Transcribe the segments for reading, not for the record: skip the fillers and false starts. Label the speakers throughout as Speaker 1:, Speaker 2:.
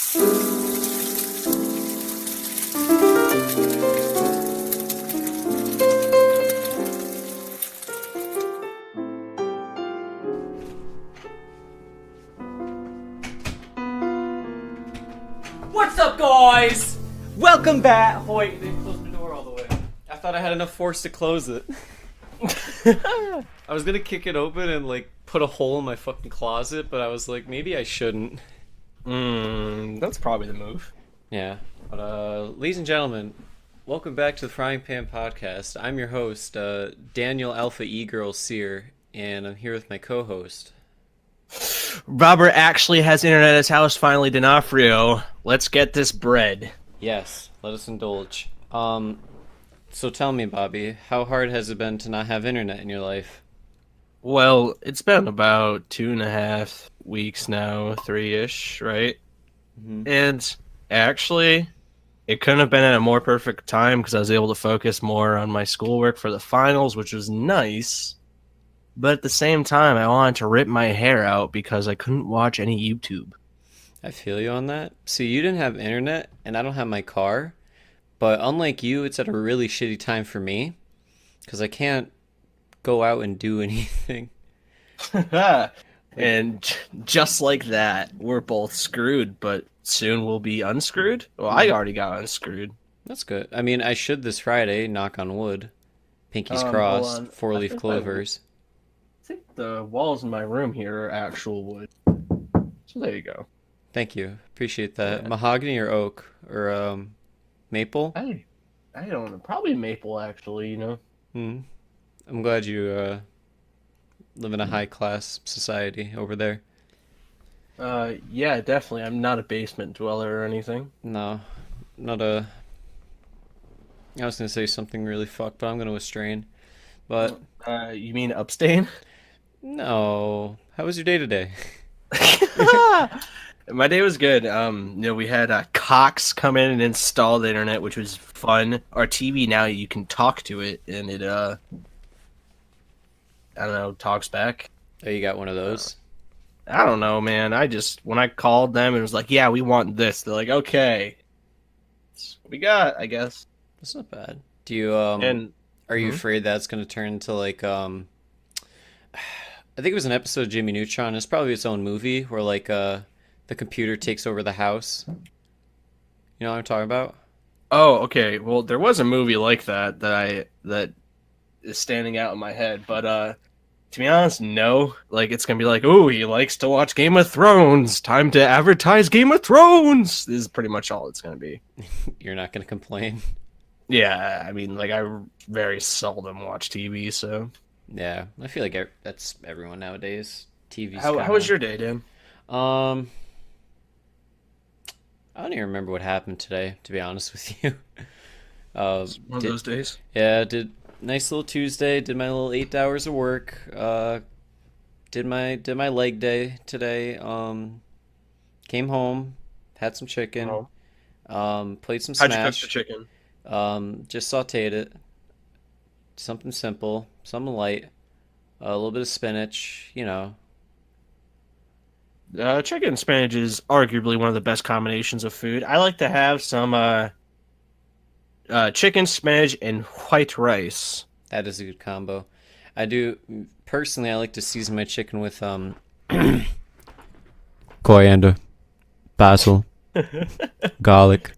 Speaker 1: What's up, guys? Welcome back. Oh, wait, they closed the door all the way. I thought I had enough force to close it. I was gonna kick it open and like put a hole in my fucking closet, but I was like, maybe I shouldn't.
Speaker 2: That's probably the move.
Speaker 1: Yeah. But ladies and gentlemen, welcome back to the Frying Pan Podcast. I'm your host, Daniel Alpha E-Girl Sear, and I'm here with my co-host.
Speaker 2: Robert actually has internet at his house finally, D'Onofrio. Let's get this bread.
Speaker 1: Yes, let us indulge. So tell me, Bobby, how hard has it been to not have internet in your life?
Speaker 2: Well, it's been about 2.5 weeks now, 3-ish, right?
Speaker 1: Mm-hmm.
Speaker 2: And actually, it couldn't have been at a more perfect time because I was able to focus more on my schoolwork for the finals, which was nice. But at the same time, I wanted to rip my hair out because I couldn't watch any YouTube.
Speaker 1: I feel you on that. See, you didn't have internet, and I don't have my car. But unlike you, it's at a really shitty time for me. Because I can't go out and do anything.
Speaker 2: And just like that, we're both screwed, but soon we'll be unscrewed? Well, I already got unscrewed.
Speaker 1: That's good. I mean, I should this Friday, knock on wood. Pinkies
Speaker 2: Hold
Speaker 1: crossed,
Speaker 2: on.
Speaker 1: 4-leaf clovers.
Speaker 2: I think the walls in my room here are actual wood. So there you go.
Speaker 1: Thank you. Appreciate that.
Speaker 2: Yeah.
Speaker 1: Mahogany or oak? Or, maple?
Speaker 2: I don't know. Probably maple, actually, you know?
Speaker 1: I'm glad you, live in a high-class society over there.
Speaker 2: Yeah, definitely. I'm not a basement dweller or anything.
Speaker 1: No, not a... I was going to say something really fucked, but I'm going to restrain. But,
Speaker 2: You mean abstain?
Speaker 1: no. How was your day today?
Speaker 2: My day was good. We had Cox come in and install the internet, which was fun. Our TV now, you can talk to it, and it, I don't know, talks back.
Speaker 1: Oh, you got one of those?
Speaker 2: I don't know, man. When I called them, it was like, yeah, we want this. They're like, okay. That's what we got, I guess.
Speaker 1: That's not bad. Do you, are you afraid that's going to turn into, like, I think it was an episode of Jimmy Neutron. It's probably its own movie where, like, the computer takes over the house. You know what I'm talking about?
Speaker 2: Oh, okay. Well, there was a movie like that that is standing out in my head, but to be honest, no. Like, it's gonna be like, oh, he likes to watch Game of Thrones. Time to advertise Game of Thrones. This is pretty much all it's gonna be.
Speaker 1: You're not going to complain?
Speaker 2: Yeah, I mean, like, I very seldom watch TV, so.
Speaker 1: Yeah, I feel like that's everyone nowadays. TV's
Speaker 2: How was your day, Dan?
Speaker 1: I don't even remember what happened today, to be honest with you.
Speaker 2: One of those days.
Speaker 1: Yeah, did nice little Tuesday. Did my little 8 hours of work. Did my leg day today. Came home, had some chicken. Played some
Speaker 2: How'd you
Speaker 1: Smash.
Speaker 2: cook the chicken?
Speaker 1: Just sauteed it. Something simple, something light. A little bit of spinach, you know.
Speaker 2: Chicken and spinach is arguably one of the best combinations of food. I like to have some chicken, spinach, and white rice.
Speaker 1: That is a good combo. I do personally. I like to season my chicken with coriander, basil, garlic.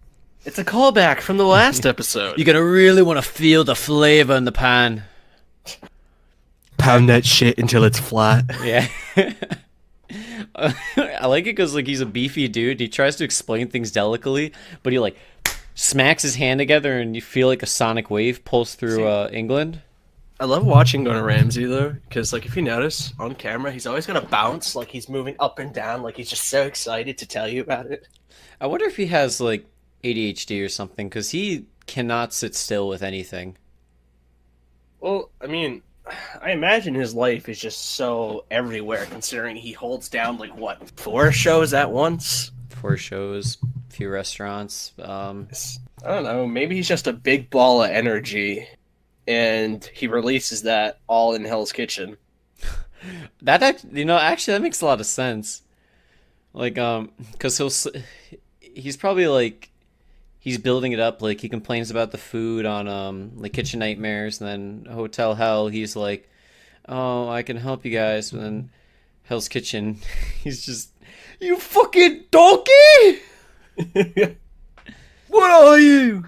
Speaker 2: It's a callback from the last episode.
Speaker 1: You're gonna really want to feel the flavor in the pan.
Speaker 2: Pound that shit until it's flat.
Speaker 1: Yeah. I like it because like he's a beefy dude. He tries to explain things delicately, but he like smacks his hand together, and you feel like a sonic wave pulse through England.
Speaker 2: I love watching Gordon Ramsay though, because like if you notice on camera, he's always gonna bounce, like he's moving up and down, like he's just so excited to tell you about it.
Speaker 1: I wonder if he has like ADHD or something, because he cannot sit still with anything.
Speaker 2: Well, I mean, I imagine his life is just so everywhere, considering he holds down like what, 4 shows at once?
Speaker 1: 4 shows, a few restaurants.
Speaker 2: I don't know. Maybe he's just a big ball of energy, and he releases that all in Hell's Kitchen.
Speaker 1: That actually that makes a lot of sense. Like, because he's probably like he's building it up. Like he complains about the food on like Kitchen Nightmares, and then Hotel Hell. He's like, oh, I can help you guys. And then Hell's Kitchen, he's just, you fucking donkey!
Speaker 2: What are you?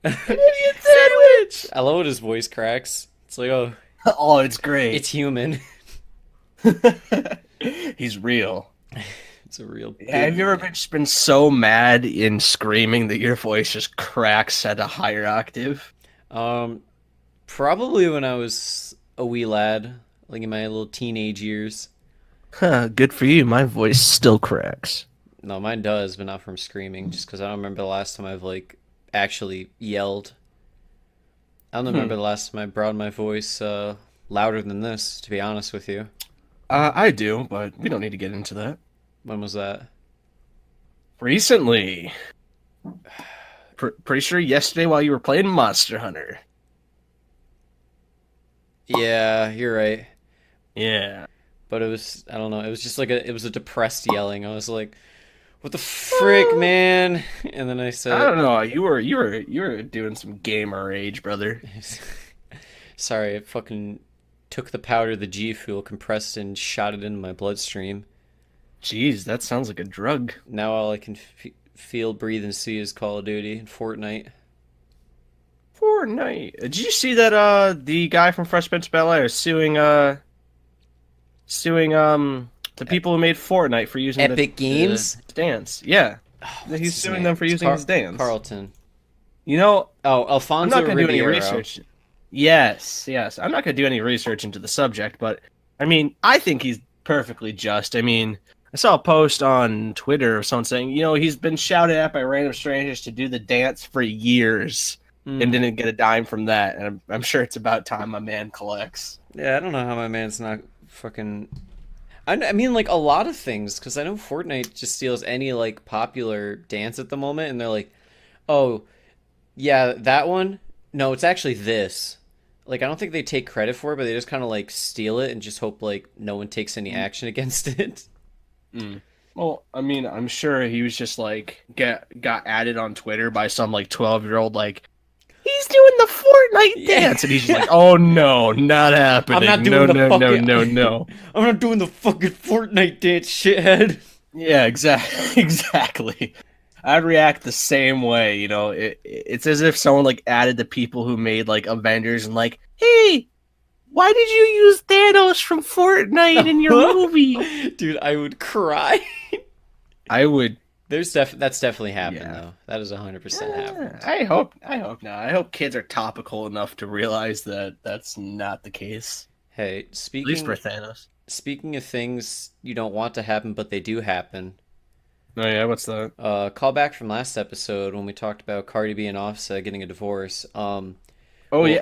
Speaker 2: An idiot sandwich!
Speaker 1: I love when his voice cracks. It's like, oh,
Speaker 2: oh, it's great.
Speaker 1: It's human.
Speaker 2: He's real.
Speaker 1: It's a real.
Speaker 2: Have you ever been so mad in screaming that your voice just cracks at a higher octave?
Speaker 1: Probably when I was a wee lad, like in my little teenage years.
Speaker 2: Huh, good for you. My voice still cracks.
Speaker 1: No, mine does, but not from screaming. Just because I don't remember the last time I've like actually yelled. I don't remember the last time I brought my voice louder than this. To be honest with you.
Speaker 2: I do, but we don't need to get into that.
Speaker 1: When was that?
Speaker 2: Recently. Pretty sure yesterday while you were playing Monster Hunter.
Speaker 1: Yeah, you're right.
Speaker 2: Yeah.
Speaker 1: But it was, I don't know, it was just like it was a depressed yelling. I was like, what the frick, man? And then I said,
Speaker 2: I don't know, you were doing some gamer rage, brother.
Speaker 1: Sorry, I fucking took the powder, the G Fuel, compressed it, and shot it into my bloodstream.
Speaker 2: Jeez, that sounds like a drug.
Speaker 1: Now all I can feel, breathe, and see is Call of Duty and Fortnite.
Speaker 2: Fortnite. Did you see that the guy from Fresh Prince of Bel-Air is suing the people who made Fortnite for using
Speaker 1: Epic Games
Speaker 2: dance? Yeah.
Speaker 1: Oh,
Speaker 2: he's suing them for using his dance.
Speaker 1: Carlton.
Speaker 2: You know,
Speaker 1: Alfonso
Speaker 2: I'm not going to do any
Speaker 1: Ribeiro.
Speaker 2: research. Yes. I'm not going to do any research into the subject, but I mean, I think he's perfectly just. I mean, I saw a post on Twitter of someone saying, he's been shouted at by random strangers to do the dance for years and didn't get a dime from that. And I'm sure it's about time my man collects.
Speaker 1: Yeah, I don't know how my man's not fucking... I mean, like, a lot of things, because I know Fortnite just steals any, like, popular dance at the moment, and they're like, oh, yeah, that one? No, it's actually this. Like, I don't think they take credit for it, but they just kind of, like, steal it and just hope, like, no one takes any action against it.
Speaker 2: Well, I mean, I'm sure he was just like got added on Twitter by some like 12-year-old like he's doing the Fortnite dance, and he's just like, oh no, not happening. I'm not doing no.
Speaker 1: I'm not doing the fucking Fortnite dance, shithead.
Speaker 2: Yeah, exactly. I'd react the same way. It's as if someone like added the people who made like Avengers and like, hey, why did you use Thanos from Fortnite in your movie?
Speaker 1: Dude, I would cry.
Speaker 2: I would.
Speaker 1: That's definitely happened, though. That is 100% happened.
Speaker 2: I hope not. I hope kids are topical enough to realize that that's not the case.
Speaker 1: Hey,
Speaker 2: at least for Thanos.
Speaker 1: Speaking of things you don't want to happen, but they do happen.
Speaker 2: Oh yeah, what's that?
Speaker 1: Call back from last episode when we talked about Cardi B and Offset getting a divorce.
Speaker 2: Yeah,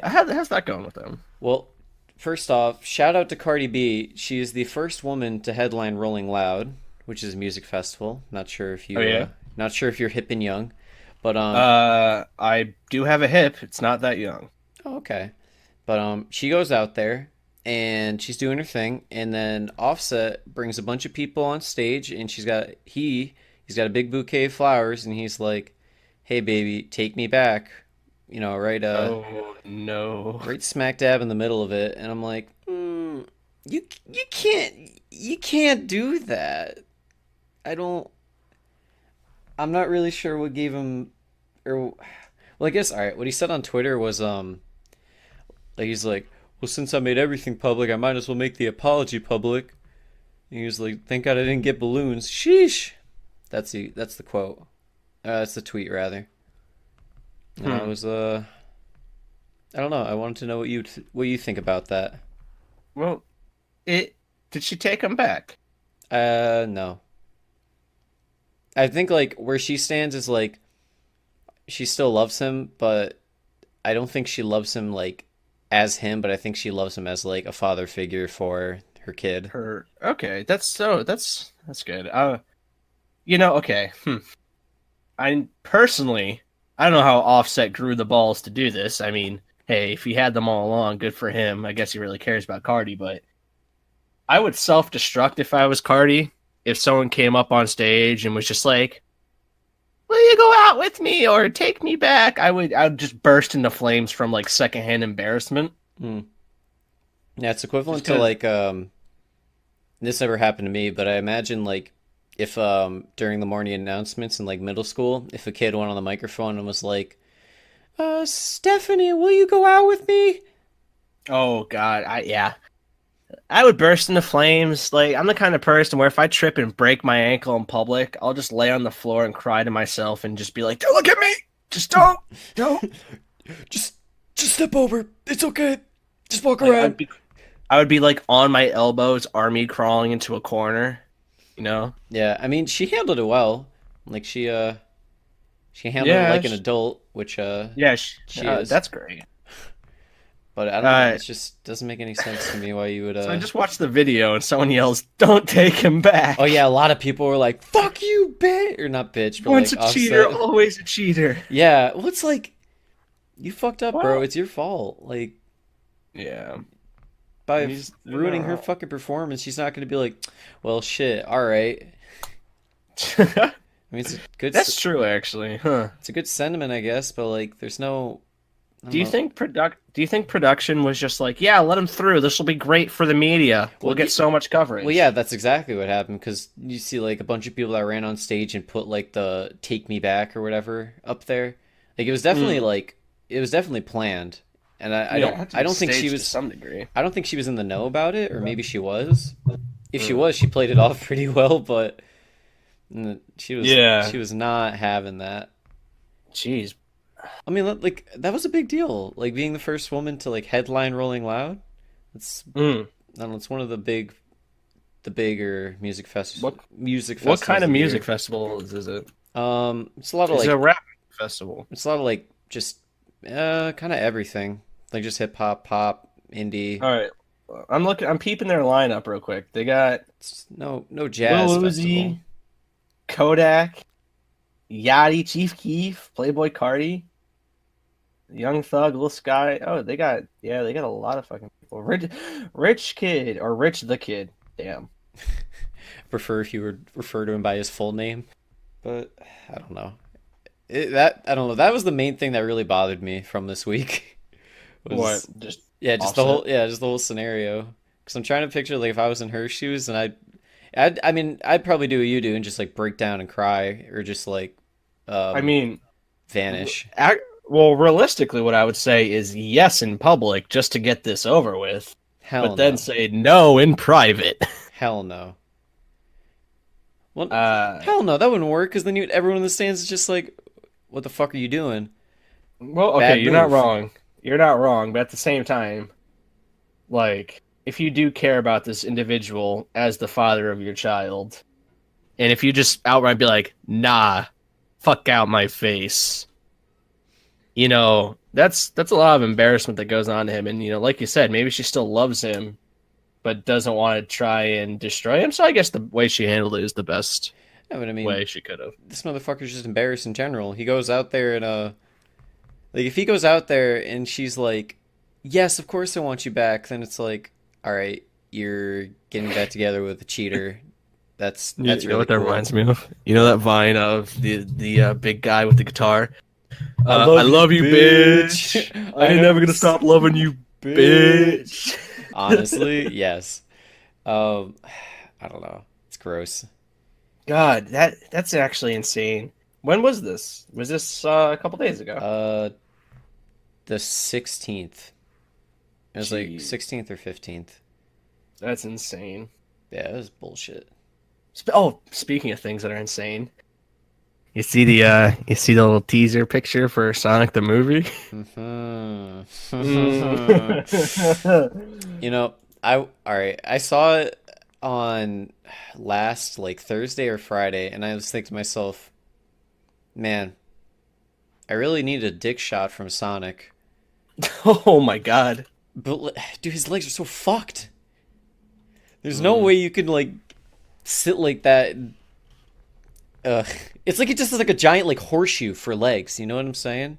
Speaker 2: how's that going with them?
Speaker 1: Well, first off, shout out to Cardi B. She is the first woman to headline Rolling Loud, which is a music festival. Not sure if you, not sure if you're hip and young, but
Speaker 2: I do have a hip. It's not that young.
Speaker 1: Oh, okay, but she goes out there and she's doing her thing, and then Offset brings a bunch of people on stage, and he's got a big bouquet of flowers, and he's like, "Hey, baby, take me back." Right?
Speaker 2: Oh no!
Speaker 1: Right smack dab in the middle of it, and I'm like, you can't do that. I'm not really sure what gave him, well, I guess, all right. What he said on Twitter was, he's like, well, since I made everything public, I might as well make the apology public. And he was like, thank God I didn't get balloons. Sheesh. That's the quote. That's the tweet rather. And I was I don't know. I wanted to know what you think about that.
Speaker 2: Well, did she take him back?
Speaker 1: No. I think like where she stands is like she still loves him, but I don't think she loves him like as him, but I think she loves him as like a father figure for her kid.
Speaker 2: Okay, that's good. Okay. I personally, I don't know how Offset grew the balls to do this. I mean, hey, if he had them all along, good for him. I guess he really cares about Cardi, but I would self-destruct if I was Cardi. If someone came up on stage and was just like, will you go out with me or take me back? I would just burst into flames from like secondhand embarrassment.
Speaker 1: Yeah, it's equivalent to like this never happened to me, but I imagine like if during the morning announcements in like middle school, if a kid went on the microphone and was like, Stephanie, will you go out with me?
Speaker 2: Oh God, I would burst into flames. Like, I'm the kind of person where if I trip and break my ankle in public, I'll just lay on the floor and cry to myself and just be like, "Don't look at me! Just don't,
Speaker 1: just step over. It's okay. Just walk around."
Speaker 2: I would be like on my elbows, army crawling into a corner. You know?
Speaker 1: Yeah, I mean, she handled it well. Like she handled it like an adult, which she is.
Speaker 2: That's great.
Speaker 1: But I don't know, it just doesn't make any sense to me why you would...
Speaker 2: So I just watched the video and someone yells, "Don't take him back."
Speaker 1: Oh yeah, a lot of people were like, "Fuck you, bitch!" Or not bitch, but
Speaker 2: once
Speaker 1: like,
Speaker 2: a cheater, always a cheater.
Speaker 1: Yeah, well, it's like, you fucked up, bro. It's your fault. Like,
Speaker 2: yeah.
Speaker 1: By ruining her fucking performance, she's not going to be like, "Well, shit, all right." I mean, it's a good...
Speaker 2: That's true, actually. Huh.
Speaker 1: It's a good sentiment, I guess, but like, there's no...
Speaker 2: Do you think production was just like, yeah, let him through. This will be great for the media. We'll get so much coverage.
Speaker 1: Well, yeah, that's exactly what happened, because you see like a bunch of people that ran on stage and put like the "Take Me Back" or whatever up there. Like it was definitely planned, and I don't think she was,
Speaker 2: to some degree.
Speaker 1: I don't think she was in the know about it, or maybe she was. If she was, she played it off pretty well, but she was not having that.
Speaker 2: Jeez.
Speaker 1: I mean, like, that was a big deal. Like, being the first woman to, like, headline Rolling Loud. It's, I don't know, it's one of the bigger music festivals.
Speaker 2: What kind of music festivals is it?
Speaker 1: It's a lot of,
Speaker 2: It's a rap festival.
Speaker 1: It's a lot of, like, just, kind of everything. Like, just hip-hop, pop, indie.
Speaker 2: All right. I'm peeping their lineup real quick. They got...
Speaker 1: No jazz
Speaker 2: Lil Uzi,
Speaker 1: festival.
Speaker 2: Kodak, Yachty, Chief Keef, Playboy Cardi, Young Thug, Lil Sky. Oh, they got a lot of fucking people. Rich Kid or Rich the Kid. Damn.
Speaker 1: Prefer if you would refer to him by his full name, but I don't know. I don't know. That was the main thing that really bothered me from this week.
Speaker 2: What?
Speaker 1: Just the whole scenario. Because I'm trying to picture like if I was in her shoes, and I mean, I'd probably do what you do and just like break down and cry, or just like, vanish.
Speaker 2: Well, realistically, what I would say is yes in public just to get this over with. Then say no in private.
Speaker 1: Hell no. Well, hell no, that wouldn't work, because then everyone in the stands is just like, "What the fuck are you doing?"
Speaker 2: Well, okay, you're not wrong. You're not wrong, but at the same time, like, if you do care about this individual as the father of your child, and if you just outright be like, "Nah, fuck out my face," you know, that's a lot of embarrassment that goes on to him. And, you know, like you said, maybe she still loves him, but doesn't want to try and destroy him. So I guess the way she handled it is the best way she could have.
Speaker 1: This motherfucker's just embarrassed in general. He goes out there and, like, if he goes out there and she's like, "Yes, of course I want you back," then it's like, all right, you're getting back together with a cheater. That's
Speaker 2: you
Speaker 1: really
Speaker 2: know what that
Speaker 1: cool.
Speaker 2: reminds me of? You know that vine of the big guy with the guitar? I love you, bitch. I ain't never gonna stop loving you, bitch.
Speaker 1: Honestly, yes. I don't know. It's gross.
Speaker 2: God, that's actually insane. When was this? Was this a couple days ago?
Speaker 1: The 16th. It was like 16th or 15th.
Speaker 2: That's insane.
Speaker 1: Yeah, it was bullshit.
Speaker 2: Speaking of things that are insane, you see the little teaser picture for Sonic the movie?
Speaker 1: You know, I saw it on last like Thursday or Friday, and I was thinking to myself, man, I really need a dick shot from Sonic.
Speaker 2: Oh my god.
Speaker 1: But dude, his legs are so fucked. There's no way you could like sit like that. It's like it just is like a giant like horseshoe for legs. You know what I'm saying?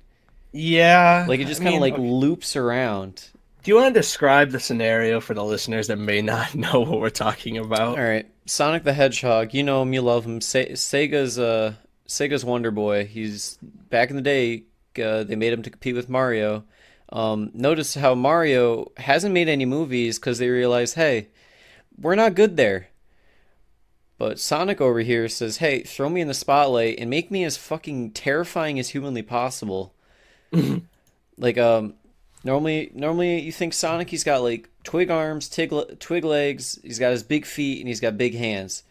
Speaker 2: Yeah.
Speaker 1: Like it just kind of like loops around.
Speaker 2: Do you want to describe the scenario for the listeners that may not know what we're talking about?
Speaker 1: All right, Sonic the Hedgehog. You know him, you love him. Sega's Sega's Wonder Boy. He's back in the day. They made him to compete with Mario. Notice how Mario hasn't made any movies because they realized, hey, we're not good there. But Sonic over here says, hey, throw me in the spotlight and make me as fucking terrifying as humanly possible. Like, normally you think Sonic, he's got like twig arms, twig legs, he's got his big feet, and he's got big hands.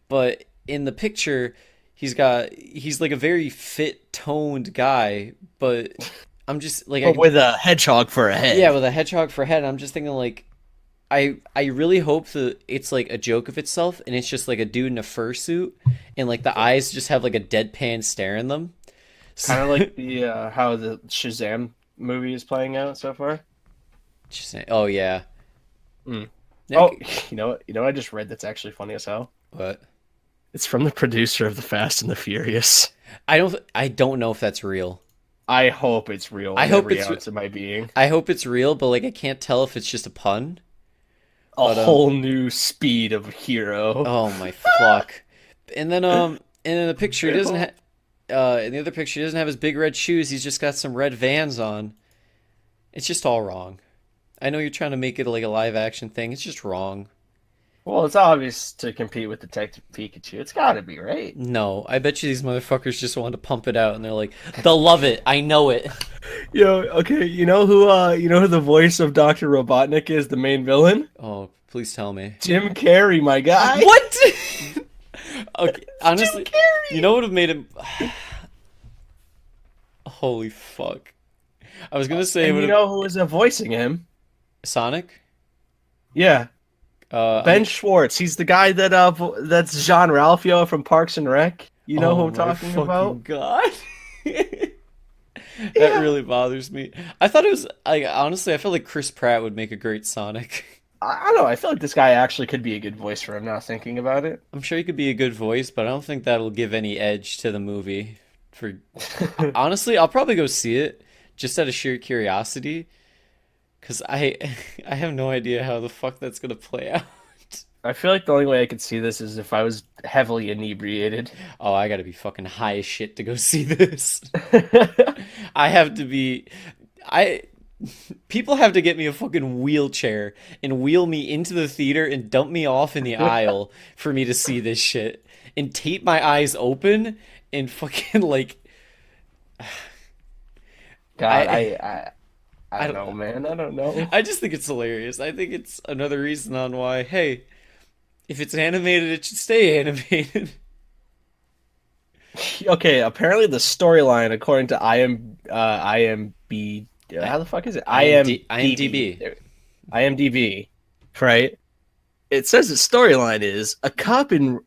Speaker 1: But in the picture, he's like a very fit, toned guy. But I'm just like,
Speaker 2: but with a hedgehog for a head.
Speaker 1: Yeah, with a hedgehog for a head. I'm just thinking like, I really hope that it's like a joke of itself, and it's just like a dude in a fursuit, and like the eyes just have like a deadpan stare in them.
Speaker 2: Kind of like the how the Shazam movie is playing out so far.
Speaker 1: Oh yeah.
Speaker 2: Mm. Oh, you know what I just read that's actually funny as hell?
Speaker 1: What?
Speaker 2: It's from the producer of The Fast and the Furious.
Speaker 1: I don't know if that's real.
Speaker 2: I hope it's real.
Speaker 1: I hope it's
Speaker 2: ounce of my being.
Speaker 1: I hope it's real, but like I can't tell if it's just a pun.
Speaker 2: A whole new speed of hero.
Speaker 1: Oh my fuck! And then in the picture he doesn't have. In the other picture, he doesn't have his big red shoes. He's just got some red Vans on. It's just all wrong. I know you're trying to make it like a live action thing. It's just wrong.
Speaker 2: Well, it's obvious to compete with Detective Pikachu. It's gotta be, right?
Speaker 1: No, I bet you these motherfuckers just wanted to pump it out, and they're like, they'll love it. I know it.
Speaker 2: Yo, okay, you know who the voice of Dr. Robotnik is, the main villain?
Speaker 1: Oh, please tell me.
Speaker 2: Jim Carrey, my guy.
Speaker 1: What? Okay, honestly, you know what would have made him? Holy fuck! I was gonna say,
Speaker 2: and you know who was voicing him?
Speaker 1: Sonic.
Speaker 2: Yeah, Ben Schwartz. He's the guy that's Jean Ralphio from Parks and Rec. You know who I'm talking about?
Speaker 1: God, that really bothers me. I thought it was honestly, I felt like Chris Pratt would make a great Sonic.
Speaker 2: I don't know. I feel like this guy actually could be a good voice for him now thinking about it.
Speaker 1: I'm sure he could be a good voice, but I don't think that'll give any edge to the movie. Honestly, I'll probably go see it just out of sheer curiosity, because I have no idea how the fuck that's gonna play out.
Speaker 2: I feel like the only way I could see this is if I was heavily inebriated.
Speaker 1: Oh, I gotta be fucking high as shit to go see this. I have to be... People have to get me a fucking wheelchair and wheel me into the theater and dump me off in the aisle for me to see this shit. And tape my eyes open and fucking like...
Speaker 2: God, I don't know, man. I don't know.
Speaker 1: I just think it's hilarious. I think it's another reason on why, hey, if it's animated, it should stay animated.
Speaker 2: Okay, apparently the storyline, according to IMB... How the fuck is it?
Speaker 1: IMDb.
Speaker 2: IMDb, right? It says the storyline is a cop in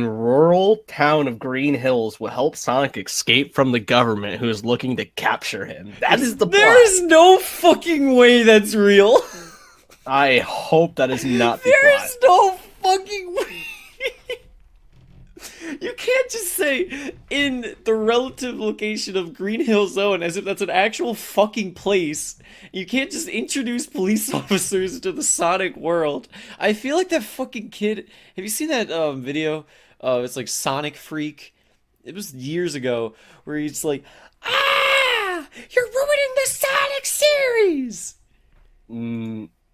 Speaker 2: rural town of Green Hills will help Sonic escape from the government who is looking to capture him. That is the plot.
Speaker 1: There's no fucking way that's real.
Speaker 2: I hope that is not the plot.
Speaker 1: There's no fucking way. You can't just say in the relative location of Green Hill Zone as if that's an actual fucking place. You can't just introduce police officers to the Sonic world. I feel like that fucking kid... Have you seen that video? It's like Sonic Freak. It was years ago where he's like, ah! You're ruining the Sonic series!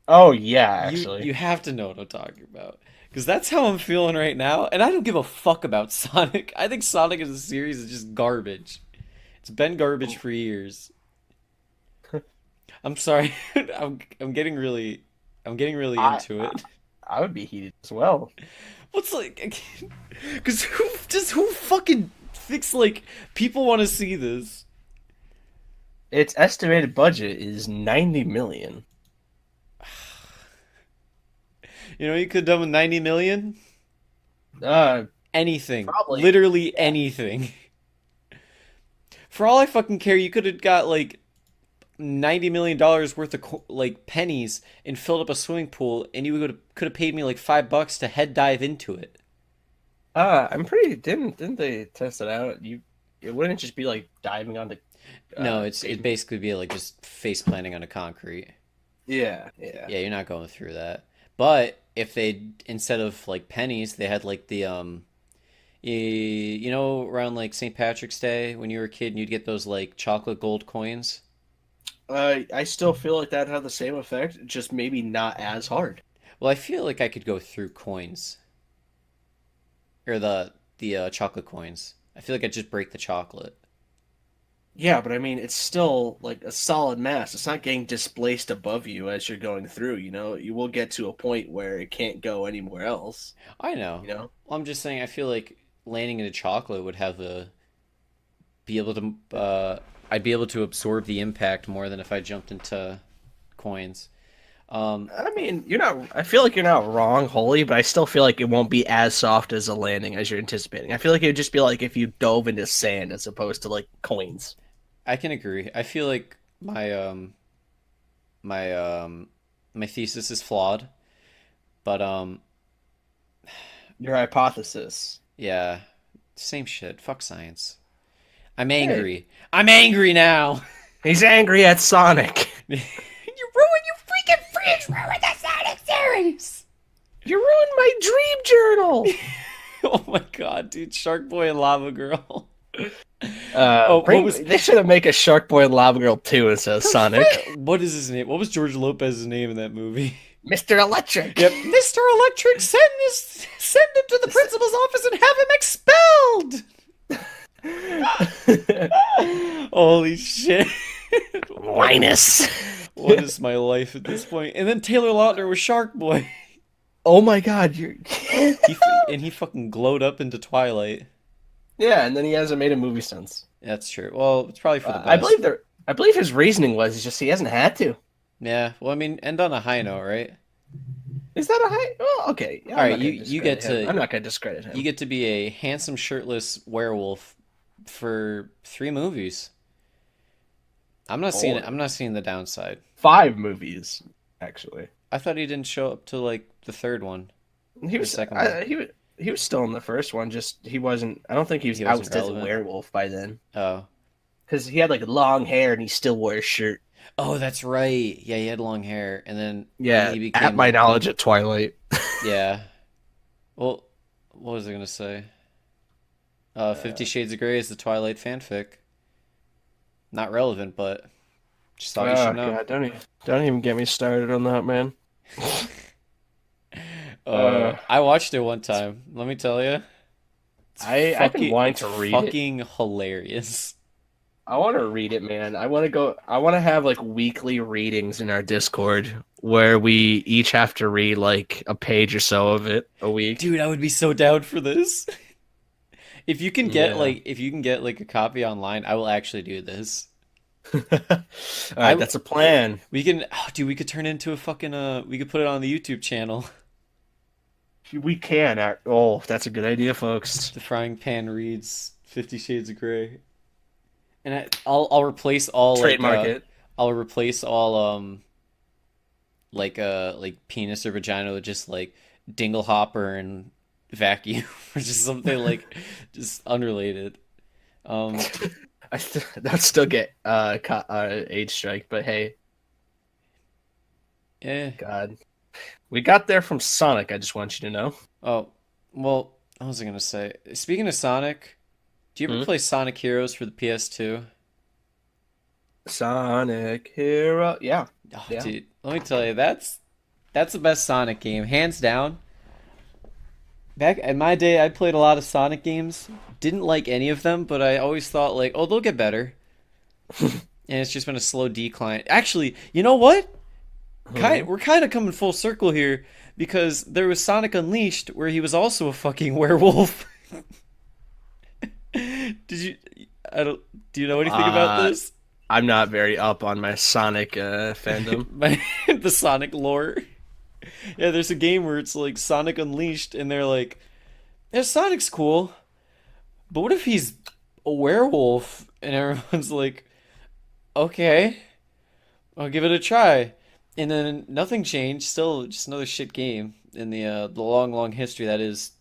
Speaker 2: Oh, yeah, actually.
Speaker 1: You have to know what I'm talking about. Because that's how I'm feeling right now, and I don't give a fuck about Sonic. I think Sonic as a series is just garbage. It's been garbage for years. I'm sorry. I'm getting really into it.
Speaker 2: I would be heated as well.
Speaker 1: What's like? Because who fucking thinks like people want to see this?
Speaker 2: Its estimated budget is $90 million.
Speaker 1: You know what you could have done with 90 million? Anything.
Speaker 2: Probably.
Speaker 1: Literally anything. For all I fucking care, you could have got like $90 million worth of like pennies and filled up a swimming pool, and you could have paid me like $5 to head dive into it.
Speaker 2: I'm pretty... Didn't they test it out? It wouldn't just be like diving onto...
Speaker 1: No, it'd basically be like just face planting on a concrete.
Speaker 2: Yeah.
Speaker 1: Yeah, you're not going through that. But if they, instead of like pennies, they had like the You know, around like St. Patrick's Day when you were a kid and you'd get those like chocolate gold coins.
Speaker 2: I still feel like that had the same effect, just maybe not as hard.
Speaker 1: Well, I feel like I could go through coins or the chocolate coins. I feel like I'd just break the chocolate.
Speaker 2: Yeah, but I mean, it's still like a solid mass. It's not getting displaced above you as you're going through, you know? You will get to a point where it can't go anywhere else,
Speaker 1: I know.
Speaker 2: you know?
Speaker 1: Well, I'm just saying I feel like landing into chocolate would have a be able to I'd be able to absorb the impact more than if I jumped into coins. Um,
Speaker 2: I mean, you're not. I feel like you're not wrong wholly, but I still feel like it won't be as soft as a landing as you're anticipating. I feel like it would just be like if you dove into sand as opposed to like coins.
Speaker 1: I can agree. I feel like my my thesis is flawed, but
Speaker 2: Your hypothesis.
Speaker 1: yeah, same shit. Fuck science. I'm
Speaker 2: Hey,
Speaker 1: angry. I'm angry now.
Speaker 2: he's angry at Sonic.
Speaker 1: You ruined the Sonic series.
Speaker 2: You ruined my dream journal.
Speaker 1: Oh my god, dude! Shark Boy and Lava Girl. Oh, what was
Speaker 2: They should have make a Shark Boy and Lava Girl 2 instead of Sonic.
Speaker 1: what is his name? What was George Lopez's name in that movie?
Speaker 2: Mr. Electric.
Speaker 1: Yep, Mr. Electric, send him to the principal's office and have him expelled. Holy shit!
Speaker 2: Linus.
Speaker 1: What is my life at this point? And then Taylor Lautner was Shark Boy.
Speaker 2: Oh my god, you're
Speaker 1: He fucking glowed up into Twilight.
Speaker 2: Yeah, and then he hasn't made a movie since.
Speaker 1: That's true. Well, it's probably for the best.
Speaker 2: I believe his reasoning was just he hasn't had to.
Speaker 1: Yeah. Well, I mean, end on a high note, right?
Speaker 2: Is that a high? Well, okay.
Speaker 1: All right. You get to.
Speaker 2: I'm not gonna discredit him.
Speaker 1: You get to be a handsome shirtless werewolf for 3 movies. I'm not seeing it. I'm not seeing the downside.
Speaker 2: 5 movies, actually.
Speaker 1: I thought he didn't show up to like the third one.
Speaker 2: He was
Speaker 1: The second one.
Speaker 2: he was still in the first one. Just he wasn't. I don't think he was out as a werewolf by then.
Speaker 1: Oh.
Speaker 2: Because he had like long hair and he still wore a shirt.
Speaker 1: Oh, that's right. Yeah, he had long hair, and then
Speaker 2: Yeah,
Speaker 1: he became
Speaker 2: at my knowledge, at Twilight.
Speaker 1: yeah. Well, what was I gonna say? 50 Shades of Grey is the Twilight fanfic. Not relevant, but just thought you should know.
Speaker 2: God, don't even get me started on that, man.
Speaker 1: I watched it one time. Let me tell you,
Speaker 2: I've been wanting to read it.
Speaker 1: Fucking hilarious.
Speaker 2: I want to read it, man. I want to have like weekly readings in our Discord where we each have to read like a page or so of it a week.
Speaker 1: Dude, I would be so down for this. If you can get like a copy online, I will actually do this.
Speaker 2: All right, that's a plan.
Speaker 1: We can, we could turn it into a fucking we could put it on the YouTube channel.
Speaker 2: We can. That's a good idea, folks.
Speaker 1: The Frying Pan reads 50 Shades of Grey, and I'll replace all
Speaker 2: trademark it.
Speaker 1: I'll replace all like penis or vagina with just like dinglehopper and vacuum or just something like just unrelated.
Speaker 2: That'd still get age strike, but hey,
Speaker 1: yeah.
Speaker 2: God, we got there from Sonic. I just want you to know.
Speaker 1: Oh, well, what was I gonna say? Speaking of Sonic, do you ever play Sonic Heroes for the PS2?
Speaker 2: Sonic Hero, yeah.
Speaker 1: Oh, yeah. Dude, let me tell you, that's the best Sonic game, hands down. Back in my day, I played a lot of Sonic games. Didn't like any of them, but I always thought like, oh, they'll get better. And it's just been a slow decline. Actually, you know what? We're kind of coming full circle here because there was Sonic Unleashed where he was also a fucking werewolf. Do you know anything about this?
Speaker 2: I'm not very up on my Sonic fandom.
Speaker 1: The Sonic lore. Yeah, there's a game where it's like Sonic Unleashed, and they're like, yeah, Sonic's cool, but what if he's a werewolf? And everyone's like, okay, I'll give it a try. And then nothing changed. Still, just another shit game in the long, long history that is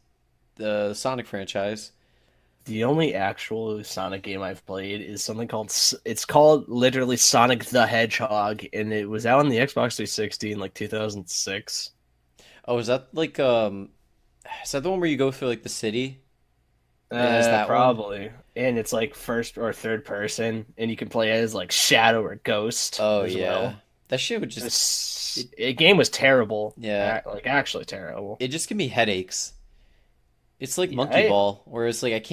Speaker 1: the Sonic franchise.
Speaker 2: The only actual Sonic game I've played is something called literally Sonic the Hedgehog, and it was out on the Xbox 360 in like 2006.
Speaker 1: Oh, is that like is that the one where you go through like the city? It has that one.
Speaker 2: Probably. And it's like first or third person, and you can play as like Shadow or Ghost
Speaker 1: Oh
Speaker 2: as
Speaker 1: yeah,
Speaker 2: well.
Speaker 1: that shit would just
Speaker 2: This
Speaker 1: it,
Speaker 2: game was terrible.
Speaker 1: yeah,
Speaker 2: Like actually terrible.
Speaker 1: it just give me headaches. It's like
Speaker 2: Yeah,
Speaker 1: Monkey Ball, whereas like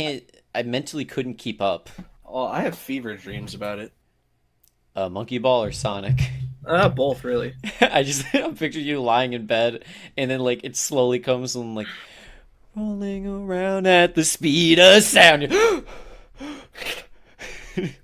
Speaker 1: I mentally couldn't keep up.
Speaker 2: I have fever dreams about it.
Speaker 1: Monkey Ball or Sonic.
Speaker 2: Both really.
Speaker 1: I'm picturing you lying in bed, and then like it slowly comes and like rolling around at the speed of sound.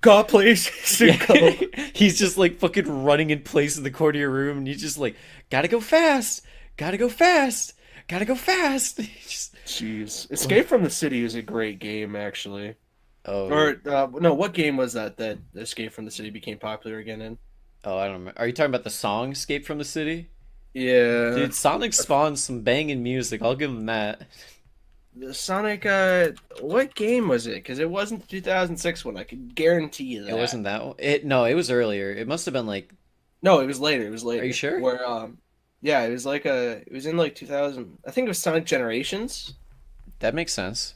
Speaker 2: God, please,
Speaker 1: Yeah.
Speaker 2: go.
Speaker 1: He's just like fucking running in place in the corner of your room, and he's just like, gotta go fast, gotta go fast, gotta go fast. Just...
Speaker 2: Jeez, Escape from the City is a great game, actually.
Speaker 1: Oh,
Speaker 2: Or no, what game was that Escape from the City became popular again in?
Speaker 1: oh, I don't remember. Are you talking about the song "Escape from the City"?
Speaker 2: Yeah,
Speaker 1: Dude, Sonic spawned some banging music. I'll give him that.
Speaker 2: the Sonic. What game was it? Because it wasn't the 2006 one. I can guarantee you
Speaker 1: It
Speaker 2: that.
Speaker 1: wasn't that one. No, it was earlier. It must have been like.
Speaker 2: No, it was later. It was
Speaker 1: Are you
Speaker 2: later.
Speaker 1: sure?
Speaker 2: Where yeah, it was like it was in like 2000. I think it was Sonic Generations.
Speaker 1: That makes sense.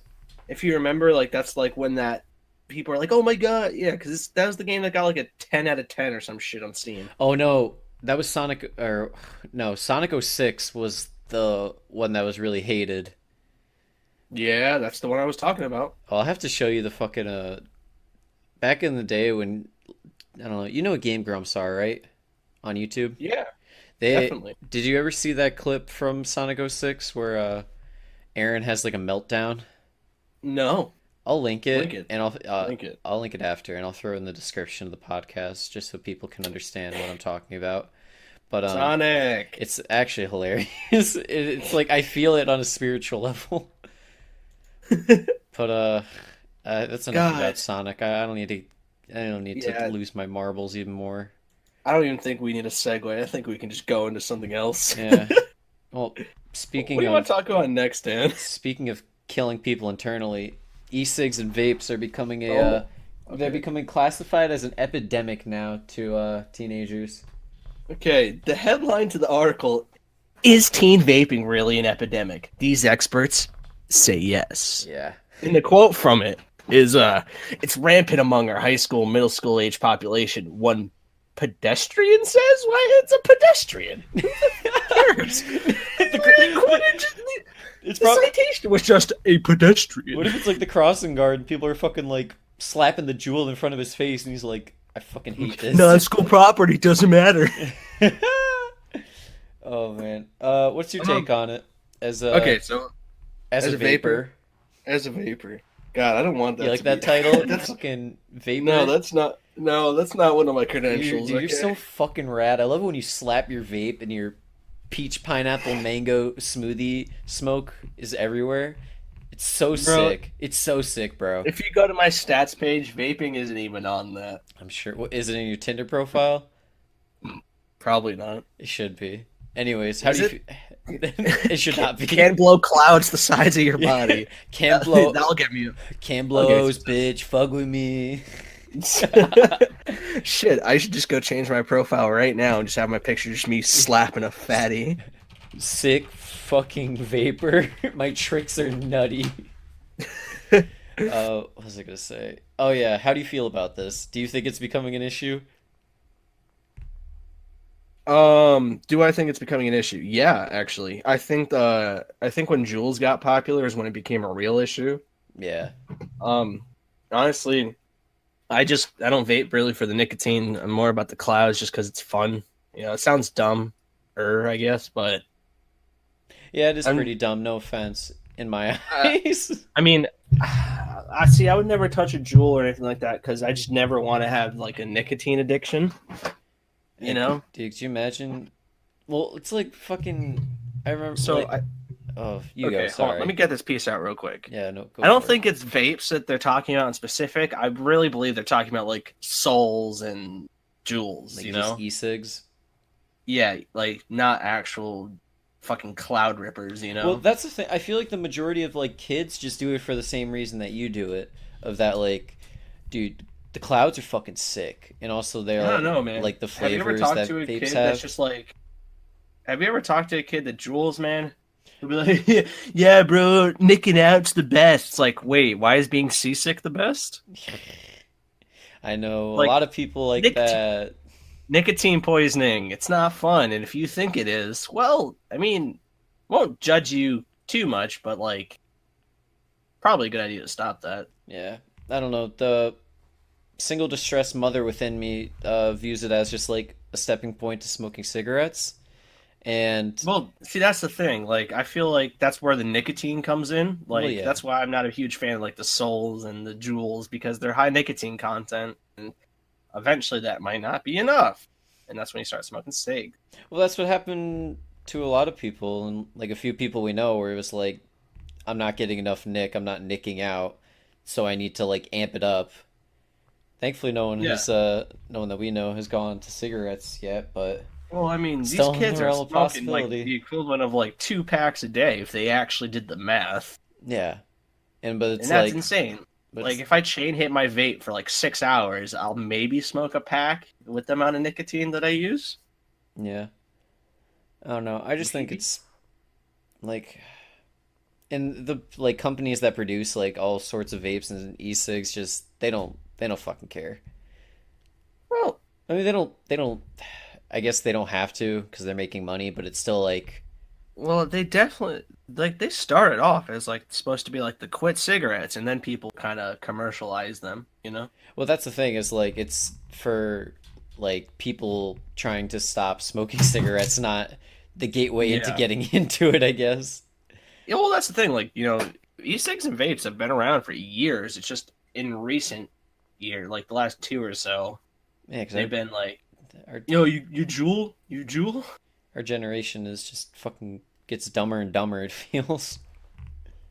Speaker 2: If you remember, like that's like when that people are like, "Oh my god, yeah," because that was the game that got like a 10 out of 10 or some shit on Steam.
Speaker 1: Oh no, that was Sonic or no, Sonic '06 was the one that was really hated.
Speaker 2: Yeah, that's the one I was talking about.
Speaker 1: I'll have to show you the fucking back in the day when I don't know, you know what Game Grumps are, right? On YouTube.
Speaker 2: Yeah,
Speaker 1: They
Speaker 2: definitely.
Speaker 1: did you ever see that clip from Sonic '06 where Aaron has like a meltdown?
Speaker 2: No,
Speaker 1: I'll link it
Speaker 2: link it.
Speaker 1: and
Speaker 2: Link it.
Speaker 1: I'll link it after and I'll throw it in the description of the podcast just so people can understand what I'm talking about. But
Speaker 2: Sonic.
Speaker 1: it's actually hilarious. It's like I feel it on a spiritual level. But that's enough
Speaker 2: God.
Speaker 1: about Sonic. I don't need to. I don't need to
Speaker 2: Yeah,
Speaker 1: lose my marbles even more.
Speaker 2: I don't even think we need a segue. I think we can just go into something else.
Speaker 1: Yeah. Well,
Speaker 2: What do
Speaker 1: speaking
Speaker 2: you want
Speaker 1: of
Speaker 2: to talk about next, Dan?
Speaker 1: speaking of killing people internally, e-cigs and vapes are becoming a
Speaker 2: Oh,
Speaker 1: they're
Speaker 2: okay.
Speaker 1: becoming classified as an epidemic now to teenagers.
Speaker 2: Okay, the headline to the article is teen vaping really an epidemic? These experts say yes.
Speaker 1: Yeah.
Speaker 2: And the quote from it is it's rampant among our high school, middle school age population. One pedestrian says, why it's a pedestrian. Who cares?
Speaker 1: It's
Speaker 2: The
Speaker 1: probably
Speaker 2: citation was just a pedestrian.
Speaker 1: what if it's like the crossing guard and people are fucking like slapping the jewel in front of his face and he's like, I fucking hate this.
Speaker 2: Non-school property doesn't matter.
Speaker 1: Oh man. What's your take on it as a
Speaker 2: Okay, so
Speaker 1: as a vapor?
Speaker 2: as a vapor. God, I don't want that.
Speaker 1: You like
Speaker 2: to
Speaker 1: that
Speaker 2: be...
Speaker 1: title?
Speaker 2: that's
Speaker 1: Fucking vapor.
Speaker 2: no, that's not. No, that's not one of my
Speaker 1: Dude,
Speaker 2: credentials.
Speaker 1: you're
Speaker 2: Okay?
Speaker 1: so fucking rad. I love it when you slap your vape and your peach pineapple mango smoothie smoke is everywhere. It's so
Speaker 2: Bro,
Speaker 1: sick. It's so sick, bro.
Speaker 2: if you go to my stats page, vaping isn't even on that.
Speaker 1: I'm sure. What is it in your Tinder profile?
Speaker 2: Probably not.
Speaker 1: It should be. Anyways, how
Speaker 2: Is
Speaker 1: do you?
Speaker 2: it?
Speaker 1: It should not be.
Speaker 2: Can blow clouds the size of your body.
Speaker 1: Can blow.
Speaker 2: That'll get me.
Speaker 1: Can
Speaker 2: I'll get
Speaker 1: blows, bitch. Fuck with me.
Speaker 2: Shit, I should just go change my profile right now and just have my picture just me slapping a fatty.
Speaker 1: Sick fucking vapor. My tricks are nutty. What was I gonna say? Oh yeah, how do you feel about this? Do you think it's becoming an issue?
Speaker 2: Do I think it's becoming an issue? Yeah, actually. I think when Jules got popular is when it became a real issue.
Speaker 1: Yeah.
Speaker 2: Honestly, I don't vape really for the nicotine. I'm more about the clouds just because it's fun. You know, it sounds dumb, I guess, but
Speaker 1: Yeah, it is
Speaker 2: I'm,
Speaker 1: pretty dumb, no offense, in my eyes.
Speaker 2: I mean, I see. I would never touch a Juul or anything like that because I just never want to have like a nicotine addiction. You know?
Speaker 1: Dude, could you imagine? Well, it's like fucking. I remember.
Speaker 2: So
Speaker 1: like, oh, you
Speaker 2: okay,
Speaker 1: go.
Speaker 2: hold on.
Speaker 1: Sorry.
Speaker 2: Let me get this piece out real quick.
Speaker 1: Yeah, no. Go
Speaker 2: I don't
Speaker 1: for
Speaker 2: think
Speaker 1: it.
Speaker 2: it's vapes that they're talking about in specific. I really believe they're talking about like souls and jewels,
Speaker 1: Like
Speaker 2: you
Speaker 1: just
Speaker 2: know?
Speaker 1: e-cigs.
Speaker 2: Yeah, like not actual fucking cloud rippers, you know?
Speaker 1: Well, that's the thing. I feel like the majority of like kids just do it for the same reason that you do it. Of that, like, dude, the clouds are fucking sick, and also
Speaker 2: I
Speaker 1: they're
Speaker 2: don't know, man.
Speaker 1: like the
Speaker 2: Have you ever
Speaker 1: flavors
Speaker 2: talked
Speaker 1: that
Speaker 2: to a
Speaker 1: vapes
Speaker 2: kid
Speaker 1: have.
Speaker 2: that's just like have you ever talked to a kid that jewels, man? He'll be like, yeah, yeah, bro, nicking out's the best. It's like, wait, why is being seasick the best?
Speaker 1: I know a
Speaker 2: Like,
Speaker 1: lot of people like
Speaker 2: nicotine,
Speaker 1: that.
Speaker 2: nicotine poisoning, it's not fun. And if you think it is, well, I mean, won't judge you too much, but like, probably a good idea to stop that.
Speaker 1: Yeah, I don't know. The single distressed mother within me views it as just like a stepping point to smoking cigarettes. And
Speaker 2: Well, see, that's the thing. Like, I feel like that's where the nicotine comes in.
Speaker 1: well,
Speaker 2: Like,
Speaker 1: yeah,
Speaker 2: that's why I'm not a huge fan of like the Souls and the Juuls because they're high nicotine content, and eventually that might not be enough, and that's when you start smoking cig.
Speaker 1: well, that's what happened to a lot of people, and like a few people we know, where it was like, I'm not getting enough nick, I'm not nicking out, so I need to like amp it up. Thankfully,
Speaker 2: Yeah.
Speaker 1: no one that we know has gone to cigarettes yet, but
Speaker 2: Well, I mean, these
Speaker 1: still in the
Speaker 2: kids are
Speaker 1: realm of
Speaker 2: smoking like
Speaker 1: possibility.
Speaker 2: the equivalent of like 2 packs a day if they actually did the math,
Speaker 1: Yeah, and but
Speaker 2: and
Speaker 1: it's
Speaker 2: that's
Speaker 1: like,
Speaker 2: insane.
Speaker 1: but
Speaker 2: Like,
Speaker 1: it's
Speaker 2: if I chain hit my vape for like 6 hours, I'll maybe smoke a pack with the amount of nicotine that I use.
Speaker 1: yeah, I don't know. I just think
Speaker 2: Maybe.
Speaker 1: it's like, and the like companies that produce like all sorts of vapes and e-cigs, just they don't fucking care.
Speaker 2: Well,
Speaker 1: I mean, they don't. I guess they don't have to because they're making money, but it's still like,
Speaker 2: Well, they definitely like they started off as like supposed to be like the quit cigarettes, and then people kind of commercialize them, you know?
Speaker 1: well, that's the thing is like it's for like people trying to stop smoking cigarettes, not the gateway into
Speaker 2: Yeah.
Speaker 1: getting into it, I guess.
Speaker 2: Yeah, well, that's the thing. Like, e-cigs and vapes have been around for years. It's just in recent year, like the last two or so,
Speaker 1: Yeah, because
Speaker 2: they've been like,
Speaker 1: our
Speaker 2: you jewel, you jewel.
Speaker 1: our generation is just fucking gets dumber and dumber. It feels.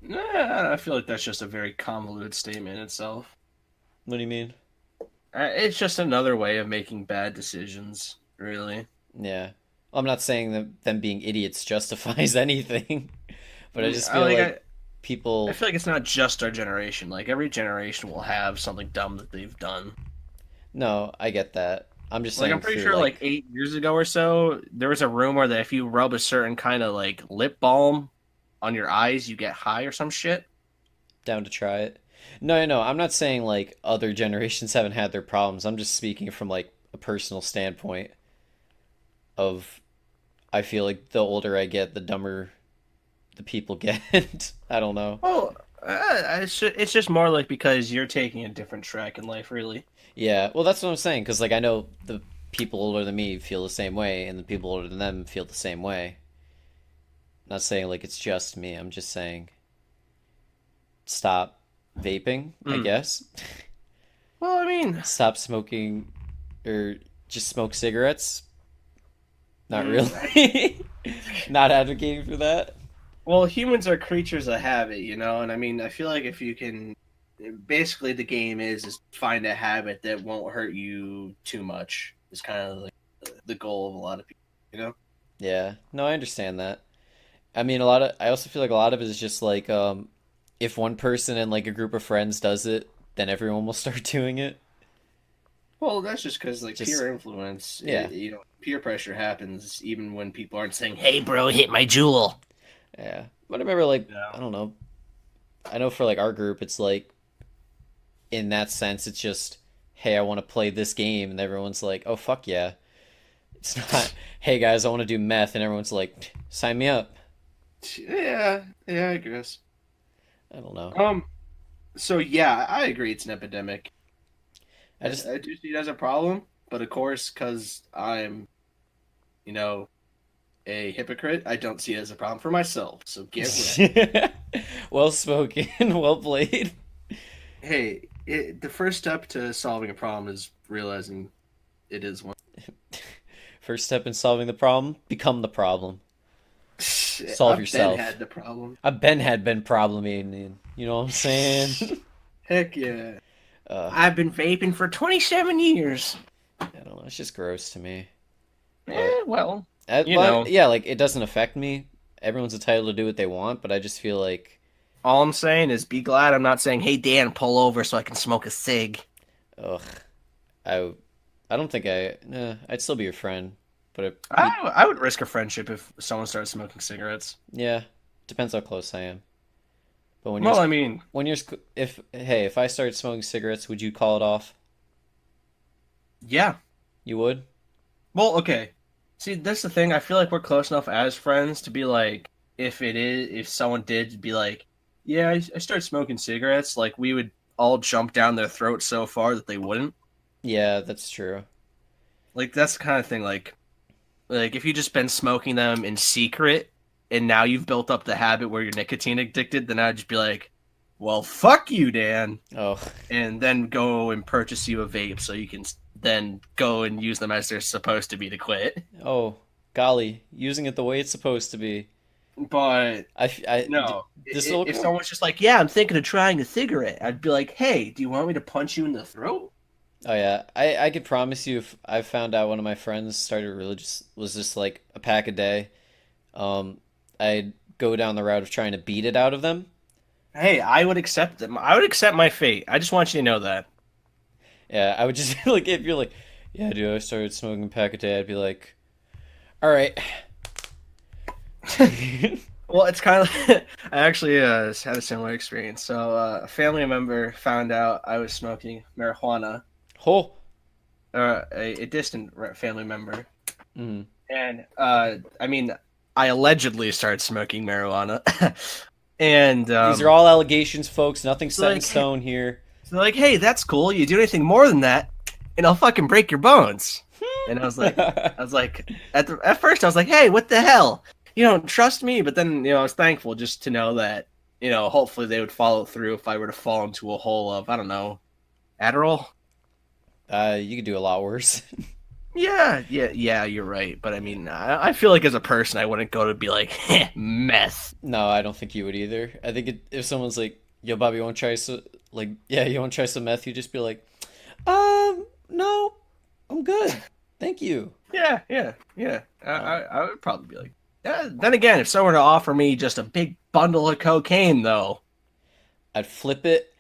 Speaker 2: Nah, I feel like that's just a very convoluted statement itself.
Speaker 1: What do you mean?
Speaker 2: It's just another way of making bad decisions, really.
Speaker 1: Yeah. Well, I'm not saying that them being idiots justifies anything, but I just
Speaker 2: I
Speaker 1: feel
Speaker 2: like
Speaker 1: like
Speaker 2: I
Speaker 1: people.
Speaker 2: feel like it's not just our generation. Like every generation will have something dumb that they've done.
Speaker 1: No, I get that. I'm just
Speaker 2: Like I'm
Speaker 1: saying
Speaker 2: pretty
Speaker 1: through
Speaker 2: sure like
Speaker 1: like
Speaker 2: 8 years ago or so, there was a rumor that if you rub a certain kind of like lip balm on your eyes, you get high or some shit.
Speaker 1: down to try it. No, no, I'm not saying like other generations haven't had their problems. I'm just speaking from like a personal standpoint of I feel like the older I get, the dumber the people get. I don't know.
Speaker 2: Well, it's just more like because you're taking a different track in life, really.
Speaker 1: Yeah, well, that's what I'm saying because like I know the people older than me feel the same way, and the people older than them feel the same way. Not saying like it's just me. I'm just saying stop vaping, I
Speaker 2: Mm.
Speaker 1: guess.
Speaker 2: Well, I mean,
Speaker 1: Stop smoking or just smoke cigarettes. Not
Speaker 2: mm,
Speaker 1: really. Not advocating for that.
Speaker 2: well, humans are creatures of habit, and I mean, I feel like if you can, basically, the game is find a habit that won't hurt you too much. Is kind of like the goal of a lot of people, you know.
Speaker 1: Yeah. No, I understand that. I mean, a lot of I also feel like a lot of it is just like if one person in like a group of friends does it, then everyone will start doing it.
Speaker 2: Well, that's just because like
Speaker 1: Just
Speaker 2: peer influence,
Speaker 1: yeah.
Speaker 2: peer pressure happens even when people aren't saying, "Hey, bro, hit my jewel."
Speaker 1: Yeah. But I remember like
Speaker 2: Yeah.
Speaker 1: I don't know. I know for like our group it's like in that sense it's just hey, I want to play this game and everyone's like, "Oh fuck yeah." It's not, "Hey guys, I want to do meth." And everyone's like, "Sign me up."
Speaker 2: Yeah, yeah, I guess.
Speaker 1: I don't know.
Speaker 2: Um. So yeah, I agree. It's an epidemic.
Speaker 1: I just
Speaker 2: I do see it as a problem, but of course, because I'm, you know, a hypocrite, I don't see it as a problem for myself. So get wrecked.
Speaker 1: well spoken, well played.
Speaker 2: Hey, the first step to solving a problem is realizing it is one.
Speaker 1: First step in solving the problem, become the problem. Solve
Speaker 2: I've been
Speaker 1: yourself.
Speaker 2: had the problem.
Speaker 1: I've been problemating. You know what I'm saying?
Speaker 2: Heck yeah.
Speaker 1: uh,
Speaker 2: I've been vaping for 27 years.
Speaker 1: I don't know. It's just gross to me. But
Speaker 2: Well,
Speaker 1: well, yeah, like it doesn't affect me. Everyone's entitled to do what they want, but I just feel like,
Speaker 2: all I'm saying is be glad I'm not saying, "Hey Dan, pull over so I can smoke a cig."
Speaker 1: ugh, I, I don't think I'd still be your friend, but
Speaker 2: I would risk a friendship if someone started smoking cigarettes.
Speaker 1: yeah, Depends how close I am. But when you're
Speaker 2: Well, I mean,
Speaker 1: when you're if I started smoking cigarettes, would you call it off?
Speaker 2: yeah.
Speaker 1: You would?
Speaker 2: Well, okay. See, that's the thing. I feel like we're close enough as friends to be like, if someone did be like, yeah, I started smoking cigarettes, like we would all jump down their throat so far that they wouldn't.
Speaker 1: Yeah, that's true.
Speaker 2: Like that's the kind of thing. Like if you just been smoking them in secret, and now you've built up the habit where you're nicotine addicted, then I'd just be like, well, fuck you, Dan,
Speaker 1: Oh,
Speaker 2: and then go and purchase you a vape so you can then go and use them as they're supposed to be to quit.
Speaker 1: oh, golly, using it the way it's supposed to be.
Speaker 2: But no,
Speaker 1: This little
Speaker 2: if someone's just like, yeah, I'm thinking of trying a cigarette, I'd be like, hey, do you want me to punch you in the throat?
Speaker 1: Oh yeah, I could promise you if I found out one of my friends started religious was just like a pack a day, I'd go down the route of trying to beat it out of them.
Speaker 2: Hey, I would accept them. I would accept my fate. I just want you to know that.
Speaker 1: Yeah, I would just like if you're like, yeah, dude, I started smoking a pack a day. I'd be like, all right.
Speaker 2: Well, it's kind of I actually had a similar experience. So a family member found out I was smoking marijuana,
Speaker 1: Oh.
Speaker 2: a distant family member,
Speaker 1: Mm.
Speaker 2: and I mean, I allegedly started smoking marijuana, and
Speaker 1: These are all allegations, folks. Nothing set in
Speaker 2: like,
Speaker 1: stone here.
Speaker 2: so they're like, hey, that's cool. You do anything more than that, and I'll fucking break your bones. And I was like, at first I was like, hey, what the hell? You don't trust me, but then I was thankful just to know that hopefully they would follow through if I were to fall into a hole of I don't know, Adderall.
Speaker 1: You could do a lot worse.
Speaker 2: Yeah, you're right. But I mean, I feel like as a person, I wouldn't go to be like meth.
Speaker 1: No, I don't think you would either. I think if someone's like, "Yo, Bobby, you want to try some?" Like, yeah, you want to try some meth? You just be like, no, I'm good, thank you.
Speaker 2: Yeah. I would probably be like. Then again, if someone were to offer me just a big bundle of cocaine, though,
Speaker 1: I'd flip it.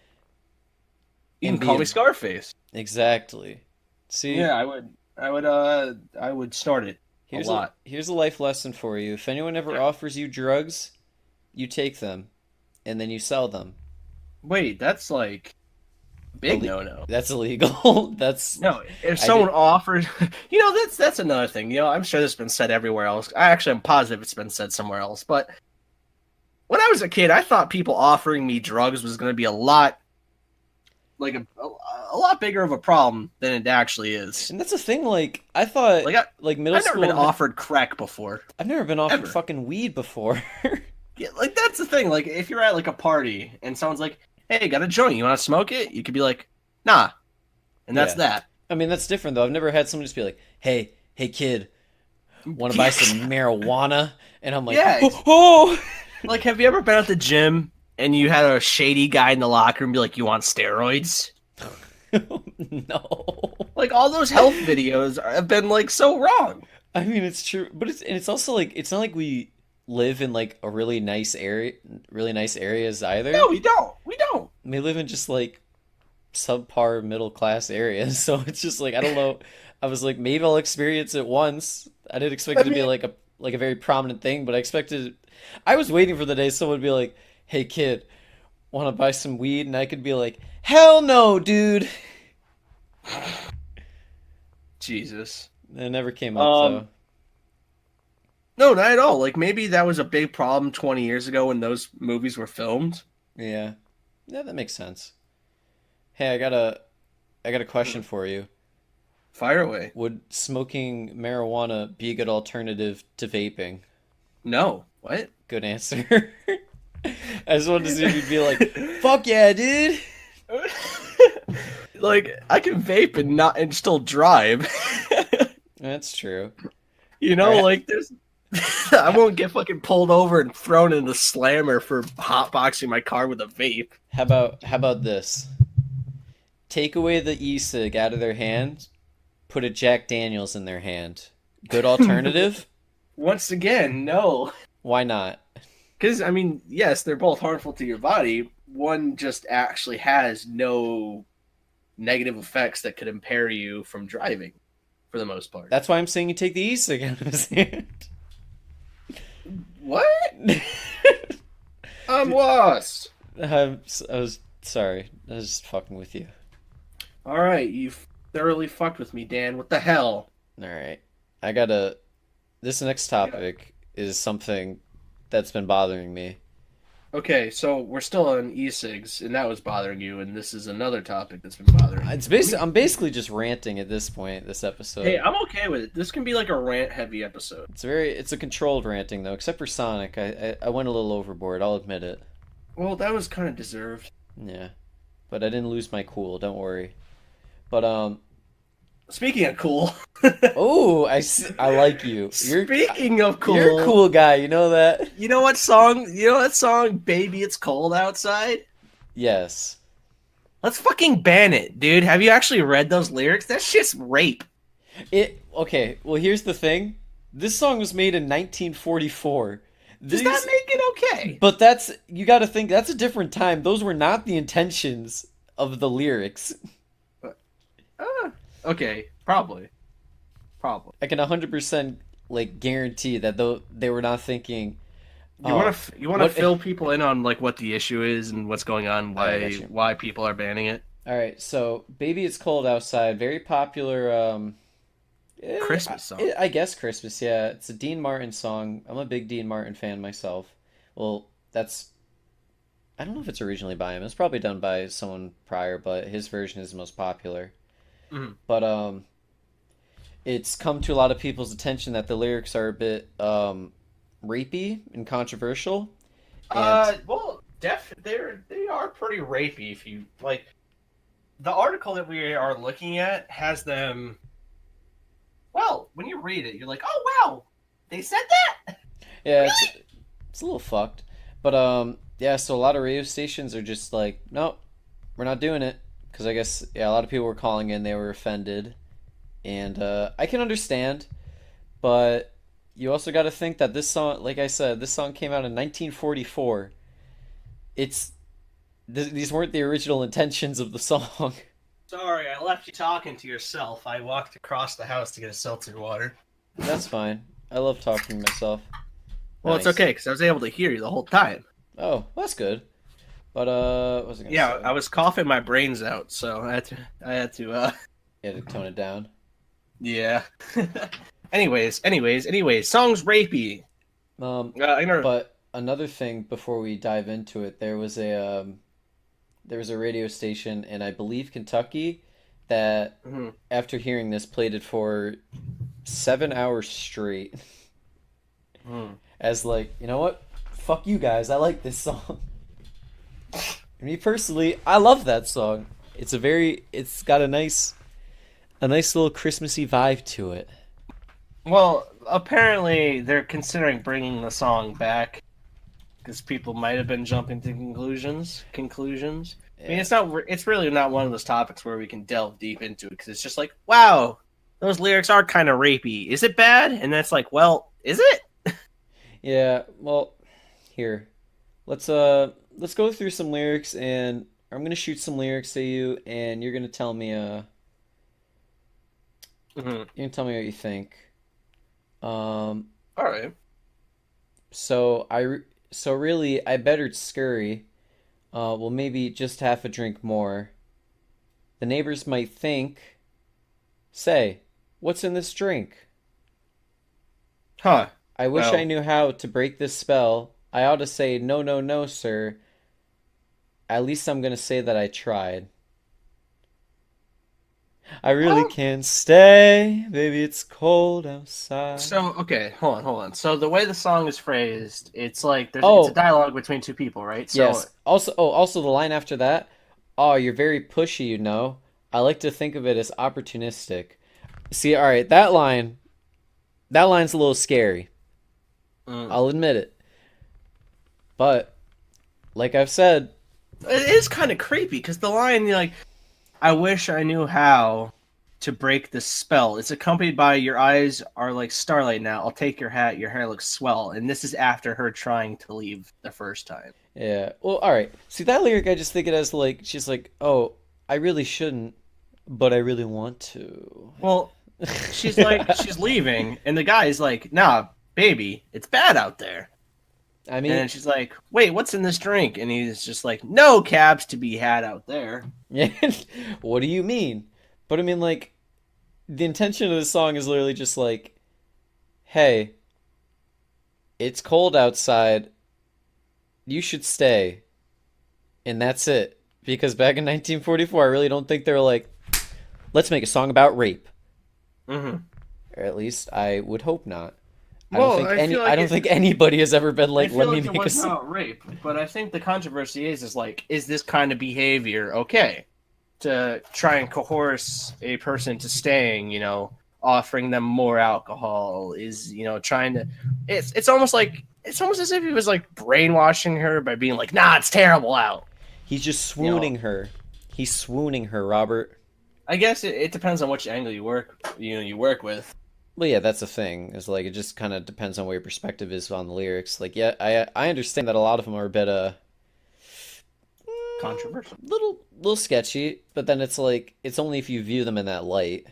Speaker 2: you can call me Scarface.
Speaker 1: Exactly. See?
Speaker 2: Yeah, I would start it a lot.
Speaker 1: Here's a life lesson for you. If anyone ever offers you drugs, you take them, and then you sell them.
Speaker 2: Wait, that's like big no.
Speaker 1: That's illegal. That's
Speaker 2: no. If someone offers, that's another thing. I'm sure this has been said everywhere else. I'm positive it's been said somewhere else. But when I was a kid, I thought people offering me drugs was going to be a lot, like a lot bigger of a problem than it actually is.
Speaker 1: And that's the thing. Like I thought, like middle school.
Speaker 2: I've never been offered crack before.
Speaker 1: I've never been offered fucking weed before.
Speaker 2: Yeah, like that's the thing. Like if you're at like a party and someone's like, hey, got a joint, you want to smoke it? You could be like, nah. And that's that.
Speaker 1: I mean, that's different, though. I've never had someone just be like, hey, kid, want to buy some marijuana? And I'm like, oh!
Speaker 2: Like, have you ever been at the gym and you had a shady guy in the locker room be like, you want steroids?
Speaker 1: No.
Speaker 2: Like, all those health videos have been, like, so wrong.
Speaker 1: I mean, it's true. But it's also, like, it's not like we live in, like, a really nice areas either.
Speaker 2: No, we don't.
Speaker 1: We live in just, like, subpar middle class areas. So it's just, like, I don't know. I was like, maybe I'll experience it once. I didn't expect it to be, like, a very prominent thing, but I was waiting for the day someone would be like, hey, kid, want to buy some weed? And I could be like, hell no, dude.
Speaker 2: Jesus.
Speaker 1: It never came up, though.
Speaker 2: No, not at all. Like, maybe that was a big problem 20 years ago when those movies were filmed.
Speaker 1: Yeah, that makes sense. Hey, I got a question for you.
Speaker 2: Fire away.
Speaker 1: Would smoking marijuana be a good alternative to vaping?
Speaker 2: No. What?
Speaker 1: Good answer. I just wanted to see if you'd be like, fuck yeah, dude.
Speaker 2: Like, I can vape and still drive.
Speaker 1: That's true.
Speaker 2: Like there's I won't get fucking pulled over and thrown in the slammer for hotboxing my car with a vape.
Speaker 1: How about this? Take away the e-cig out of their hand, put a Jack Daniels in their hand. Good alternative?
Speaker 2: Once again, no.
Speaker 1: Why not?
Speaker 2: Because, I mean, yes, they're both harmful to your body. One just actually has no negative effects that could impair you from driving, for the most part.
Speaker 1: That's why I'm saying you take the e-cig out of his hand.
Speaker 2: What? I'm lost.
Speaker 1: I was sorry. I was just fucking with you.
Speaker 2: All right, you thoroughly fucked with me, Dan. What the hell?
Speaker 1: All right. I gotta. This next topic is something that's been bothering me.
Speaker 2: Okay, so we're still on e-cigs, and that was bothering you, and this is another topic that's been bothering
Speaker 1: It's
Speaker 2: you.
Speaker 1: I'm basically just ranting at this point. This episode.
Speaker 2: Hey, I'm okay with it. This can be like a rant-heavy episode.
Speaker 1: It's a controlled ranting though, except for Sonic. I went a little overboard. I'll admit it.
Speaker 2: Well, that was kind of deserved.
Speaker 1: Yeah, but I didn't lose my cool. Don't worry. But
Speaker 2: Speaking of cool.
Speaker 1: Oh, I like you.
Speaker 2: Speaking of cool.
Speaker 1: You're a cool guy, you know that?
Speaker 2: You know what song? You know that song, Baby It's Cold Outside?
Speaker 1: Yes.
Speaker 2: Let's fucking ban it, dude. Have you actually read those lyrics? That shit's rape.
Speaker 1: Okay, well here's the thing. This song was made in 1944.
Speaker 2: Does that make it okay?
Speaker 1: But you gotta think, that's a different time. Those were not the intentions of the lyrics.
Speaker 2: Okay, probably.
Speaker 1: I can 100% like guarantee that though they were not thinking.
Speaker 2: You want to fill people in on like what the issue is and what's going on, why people are banning it.
Speaker 1: All right, so "Baby It's Cold Outside," very popular.
Speaker 2: Christmas song.
Speaker 1: I guess Christmas. Yeah, it's a Dean Martin song. I'm a big Dean Martin fan myself. Well, I don't know if it's originally by him. It's probably done by someone prior, but his version is the most popular.
Speaker 2: Mm-hmm.
Speaker 1: But it's come to a lot of people's attention that the lyrics are a bit rapey and controversial. And
Speaker 2: well, they are pretty rapey. If you like, the article that we are looking at has them. Well, when you read it, you're like, oh wow, they said that.
Speaker 1: Yeah,
Speaker 2: really?
Speaker 1: it's a little fucked. But yeah, so a lot of radio stations are just like, nope, we're not doing it. Because I guess, yeah, a lot of people were calling in, they were offended. And I can understand, but you also got to think that this song, like I said, this song came out in 1944. These weren't the original intentions of the song.
Speaker 2: Sorry, I left you talking to yourself. I walked across the house to get a seltzer water.
Speaker 1: That's fine. I love talking to myself.
Speaker 2: Well,
Speaker 1: Nice.
Speaker 2: It's okay, because I was able to hear you the whole time.
Speaker 1: Oh, well, that's good. But what was I gonna say?
Speaker 2: I was coughing my brains out, so I had to
Speaker 1: You had to tone it down.
Speaker 2: Yeah. anyways, songs rapey.
Speaker 1: But another thing before we dive into it, there was a radio station in, I believe, Kentucky that after hearing this played it for 7 hours straight. As like, you know what? Fuck you guys. I like this song. Me personally, I love that song. It's got a nice little Christmassy vibe to it.
Speaker 2: Well, apparently they're considering bringing the song back because people might have been jumping to conclusions. Yeah. I mean, it's really not one of those topics where we can delve deep into it because it's just like, wow, those lyrics are kind of rapey. Is it bad? And that's like, well, is it?
Speaker 1: Yeah. Well, here, let's go through some lyrics, and I'm gonna shoot some lyrics at you, and you're gonna tell me you can tell me what you think.
Speaker 2: All right.
Speaker 1: So really, I bettered scurry. Well, maybe just half a drink more. The neighbors might think, say, what's in this drink?
Speaker 2: Huh.
Speaker 1: I wish I knew how to break this spell. I ought to say, no, no, no, sir. At least I'm gonna say that I tried. I really can't stay, baby, it's cold outside.
Speaker 2: So, okay, hold on. So the way the song is phrased, it's like it's a dialogue between two people, right? So,
Speaker 1: yes. Also the line after that, oh, you're very pushy, you know. I like to think of it as opportunistic. See, all right, that line's a little scary. I'll admit it. But, like I've said,
Speaker 2: it is kind of creepy because the line, you're like, I wish I knew how to break this spell. It's accompanied by your eyes are like starlight now. I'll take your hat. Your hair looks swell. And this is after her trying to leave the first time.
Speaker 1: Yeah. Well, all right. See, that lyric, I just think it as like, she's like, oh, I really shouldn't, but I really want to.
Speaker 2: Well, she's like, she's leaving. And the guy's like, nah, baby, it's bad out there.
Speaker 1: I
Speaker 2: And
Speaker 1: mean,
Speaker 2: then she's like, "Wait, what's in this drink?" And he's just like, "No cabs to be had out there."
Speaker 1: yeah, what do you mean? But I mean, like, the intention of the song is literally just like, hey, it's cold outside. You should stay. And that's it. Because back in 1944, I really don't think they were like, let's make a song about rape.
Speaker 2: Mm-hmm.
Speaker 1: Or at least I would hope not.
Speaker 2: Well, I feel
Speaker 1: I
Speaker 2: like
Speaker 1: don't think anybody has ever been
Speaker 2: I
Speaker 1: like, let
Speaker 2: feel
Speaker 1: me
Speaker 2: like it
Speaker 1: make a
Speaker 2: wasn't
Speaker 1: song.
Speaker 2: about rape, but I think the controversy is like, is this kind of behavior okay to try and coerce a person to staying? Offering them more alcohol is trying to. It's almost like it's almost as if he was like brainwashing her by being like, "Nah, it's terrible out."
Speaker 1: He's just
Speaker 2: You know,
Speaker 1: swooning her. He's swooning her, Robert.
Speaker 2: I guess it depends on which angle you work with.
Speaker 1: Well, yeah, that's the thing. Is like it just kind of depends on where your perspective is on the lyrics. Like, yeah, I understand that a lot of them are a bit
Speaker 2: Controversial.
Speaker 1: little sketchy, but then it's like it's only if you view them in that light.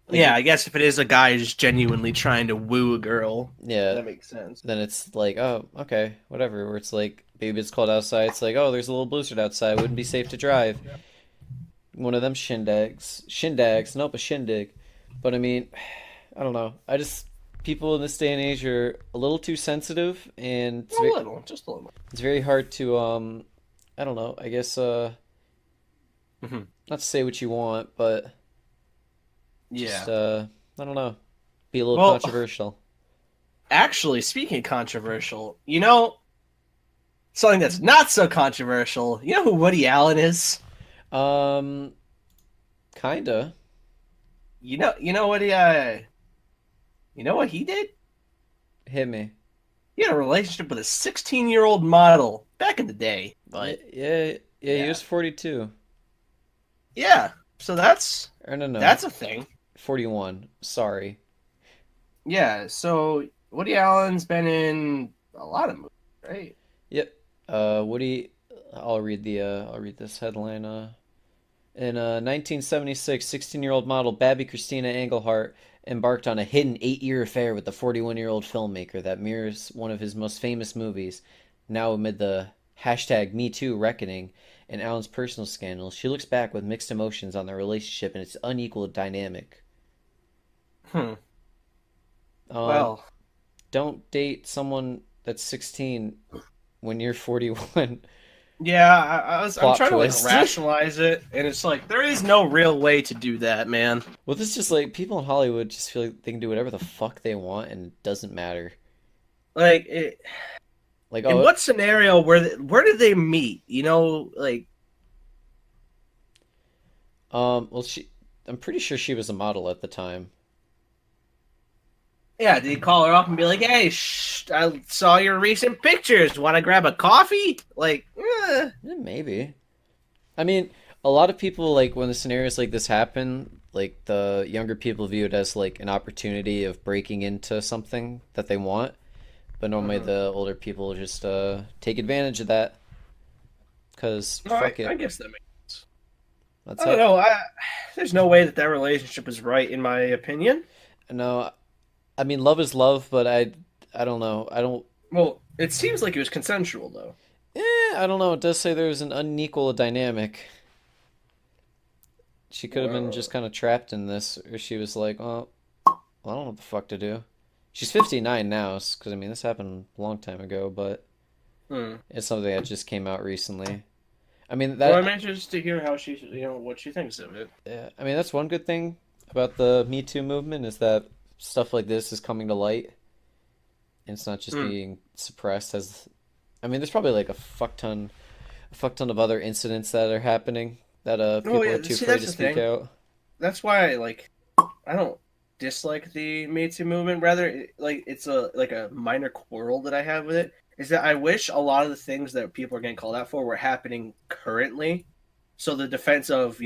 Speaker 1: Like,
Speaker 2: Yeah, I guess if it is a guy who's genuinely trying to woo a girl,
Speaker 1: yeah,
Speaker 2: that makes sense.
Speaker 1: then it's like, oh, okay, whatever. Where it's like, baby, it's cold outside. It's like, oh, there's a little blizzard outside. Wouldn't be safe to drive. One of them shindags. Nope, a shindig. But I mean, I don't know. I just people in this day and age are a little too sensitive, and
Speaker 2: A little, just a little.
Speaker 1: it's very hard to I don't know. I guess
Speaker 2: Mm-hmm.
Speaker 1: not to say what you want, but
Speaker 2: Yeah.
Speaker 1: just I don't know, be a little
Speaker 2: Well,
Speaker 1: controversial.
Speaker 2: actually, speaking of controversial, something that's not so controversial. You know who Woody Allen is?
Speaker 1: Um, kinda.
Speaker 2: You know what he did?
Speaker 1: Hit me.
Speaker 2: He had a relationship with a 16-year-old model back in the day.
Speaker 1: Yeah,
Speaker 2: But
Speaker 1: yeah. He
Speaker 2: yeah,
Speaker 1: was 42.
Speaker 2: yeah. So that's
Speaker 1: Or no,
Speaker 2: that's a thing.
Speaker 1: 41. Sorry.
Speaker 2: Yeah. So Woody Allen's been in a lot of movies, right?
Speaker 1: Yep. Woody. I'll read this headline. In 1976, 16-year-old model Babby Christina Engelhart embarked on a hidden 8-year affair with the 41-year-old filmmaker that mirrors one of his most famous movies. Now, amid the hashtag MeToo reckoning and Allen's personal scandals, she looks back with mixed emotions on their relationship and its unequal dynamic.
Speaker 2: Hmm.
Speaker 1: Um,
Speaker 2: Well,
Speaker 1: don't date someone that's 16 when you're 41.
Speaker 2: yeah, I'm
Speaker 1: Plot
Speaker 2: trying to like
Speaker 1: twist.
Speaker 2: rationalize it, and it's like there is no real way to do that, man.
Speaker 1: Well, this is just like people in Hollywood just feel like they can do whatever the fuck they want and it doesn't matter.
Speaker 2: Like,
Speaker 1: Like,
Speaker 2: in
Speaker 1: oh,
Speaker 2: what scenario where did they meet? Like,
Speaker 1: well, I'm pretty sure she was a model at the time.
Speaker 2: yeah, did he call her up and be like, "Hey, I saw your recent pictures. Want to grab a coffee?" Like,
Speaker 1: Maybe. I mean, a lot of people like when the scenarios like this happen, like the younger people view it as like an opportunity of breaking into something that they want, but normally
Speaker 2: mhm.
Speaker 1: the older people just take advantage of that because
Speaker 2: No, I,
Speaker 1: fuck it.
Speaker 2: I guess that makes sense.
Speaker 1: That's
Speaker 2: I don't
Speaker 1: how.
Speaker 2: know. There's no way that relationship is right, in my opinion.
Speaker 1: No, I mean love is love, but I don't know. I don't.
Speaker 2: Well, it seems like it was consensual, though.
Speaker 1: I don't know. It does say there was an unequal dynamic. She could have been just kind of trapped in this, or she was like, "Well, I don't know what the fuck to do." She's 59 now, because I mean this happened a long time ago, but
Speaker 2: Hmm.
Speaker 1: it's something that just came out recently. I mean
Speaker 2: Well, I'm
Speaker 1: that.
Speaker 2: anxious to hear how what she thinks of it.
Speaker 1: I mean that's one good thing about the Me Too movement is that stuff like this is coming to light, and it's not just
Speaker 2: Hmm.
Speaker 1: being suppressed. As I mean, there's probably like a fuck ton of other incidents that are happening that
Speaker 2: Oh
Speaker 1: people are
Speaker 2: yeah,
Speaker 1: too
Speaker 2: see
Speaker 1: afraid
Speaker 2: that's
Speaker 1: to
Speaker 2: the
Speaker 1: speak
Speaker 2: thing.
Speaker 1: out.
Speaker 2: That's why I don't dislike the Me Too movement. Rather, it's a minor quarrel that I have with it. Is that I wish a lot of the things that people are getting called out for were happening currently. So the defense of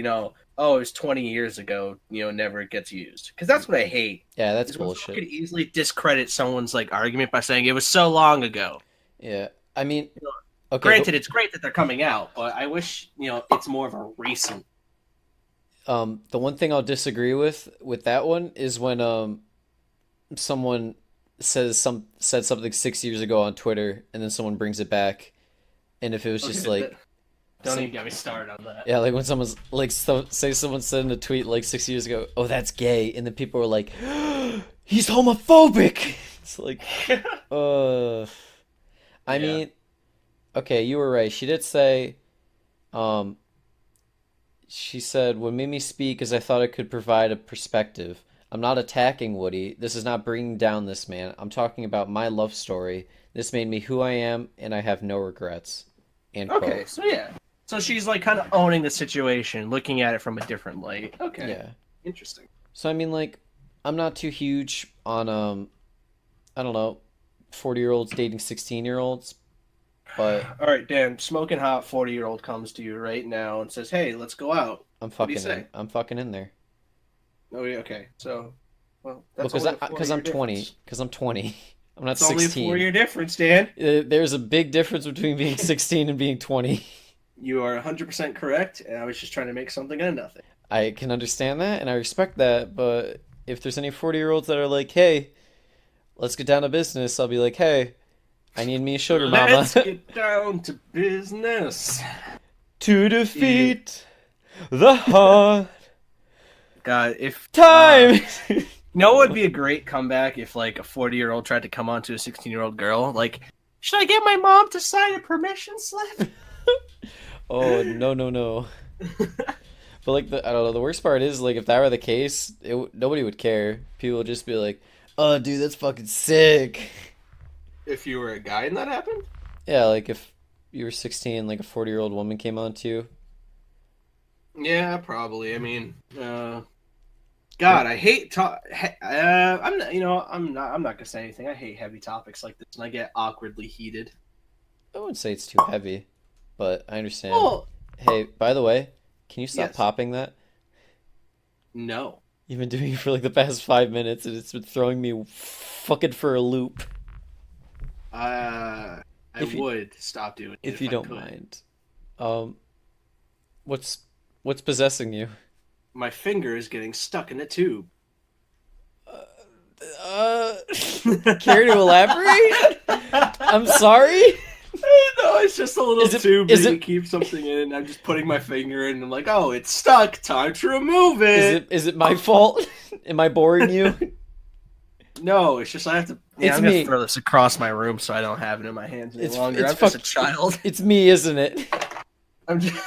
Speaker 2: oh, it was 20 years ago, never gets used. Because that's what I hate.
Speaker 1: Yeah, that's
Speaker 2: Is when someone
Speaker 1: bullshit.
Speaker 2: could easily discredit someone's like argument by saying it was so long ago.
Speaker 1: Yeah, I mean, okay,
Speaker 2: Granted, it's great that they're coming out, but I wish it's more of a recent.
Speaker 1: the one thing I'll disagree with that one is when someone said something 6 years ago on Twitter, and then someone brings it back, and if it was just like,
Speaker 2: don't even get me started on that.
Speaker 1: Yeah, like when someone's like, say someone said in a tweet like 6 years ago, "Oh, that's gay," and then people were like, "He's homophobic." It's like, I mean, okay, you were right. She did say, um, she said, "What made me speak is I thought it could provide a perspective. I'm not attacking Woody. This is not bringing down this man. I'm talking about my love story. This made me who I am, and I have no regrets." End quote.
Speaker 2: Okay, so yeah. So she's like kind of owning the situation, looking at it from a different light. Okay.
Speaker 1: Yeah.
Speaker 2: Interesting.
Speaker 1: So I mean, like, I'm not too huge on I don't know, 40-year-olds dating 16-year-olds, but
Speaker 2: all right, Dan, smoking hot 40-year-old comes to you right now and says, "Hey, let's go out."
Speaker 1: I'm
Speaker 2: What do you
Speaker 1: fucking
Speaker 2: say?
Speaker 1: I'm fucking in there.
Speaker 2: Oh, yeah, okay. So, well, that's
Speaker 1: Because
Speaker 2: only a
Speaker 1: because
Speaker 2: 4-year
Speaker 1: I'm 20.
Speaker 2: difference.
Speaker 1: Because I'm 20. I'm not
Speaker 2: It's only a
Speaker 1: 16.
Speaker 2: 4-year difference, Dan.
Speaker 1: There's a big difference between being 16 and being 20.
Speaker 2: You are 100% correct, and I was just trying to make something out of nothing.
Speaker 1: I can understand that and I respect that, but if there's any 40-year-olds that are like, "Hey, let's get down to business," I'll be like, "Hey, I need me a sugar mama."
Speaker 2: Let's get down to business.
Speaker 1: To defeat the heart.
Speaker 2: God, if
Speaker 1: Time.
Speaker 2: you know what would be a great comeback if like a 40-year-old tried to come on to a 16-year-old girl? Like, should I get my mom to sign a permission slip?
Speaker 1: Oh, no. But like I don't know, the worst part is like if that were the case, nobody would care. People would just be like, "Oh, dude, that's fucking sick."
Speaker 2: If you were a guy and that happened?
Speaker 1: Yeah, like if you were 16, like a 40-year-old woman came on to you.
Speaker 2: Yeah, probably. I mean, God, I hate I'm not. I'm not gonna say anything. I hate heavy topics like this, and I get awkwardly heated.
Speaker 1: I wouldn't say it's too heavy, but I understand.
Speaker 2: Well,
Speaker 1: Hey, by the way, can you stop
Speaker 2: yes.
Speaker 1: popping that?
Speaker 2: No.
Speaker 1: You've been doing it for like the past 5 minutes, and it's been throwing me fucking for a loop.
Speaker 2: I would stop doing it
Speaker 1: if you
Speaker 2: I
Speaker 1: don't
Speaker 2: could.
Speaker 1: mind. What's possessing you?
Speaker 2: My finger is getting stuck in a tube.
Speaker 1: Care to elaborate? I'm sorry.
Speaker 2: No, it's just a little tube
Speaker 1: is
Speaker 2: that
Speaker 1: it-
Speaker 2: you keep something in, and I'm just putting my finger in, and I'm like, oh, it's stuck. Time to remove it.
Speaker 1: Is it my fault? Am I boring you?
Speaker 2: No, it's just I have to.
Speaker 1: It's
Speaker 2: I'm
Speaker 1: me.
Speaker 2: gonna throw this across my room so I don't have it in my hands any longer. I'm just a child.
Speaker 1: It's me, isn't it?
Speaker 2: I'm just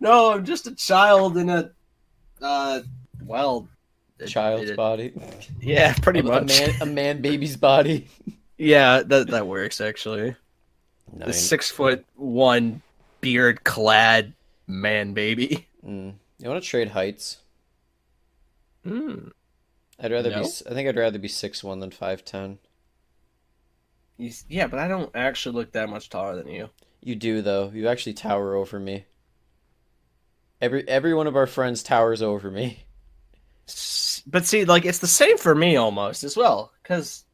Speaker 2: no, I'm just a child in a
Speaker 1: Child's body.
Speaker 2: Yeah, pretty much.
Speaker 1: A man baby's body.
Speaker 2: Yeah, that works actually. The 6'1" beard clad man baby.
Speaker 1: You want to trade heights? I'd rather be. I think I'd rather be 6'1" than 5'10".
Speaker 2: Yeah, but I don't actually look that much taller than you.
Speaker 1: You do though. You actually tower over me. Every one of our friends towers over me.
Speaker 2: But see, like it's the same for me almost as well, because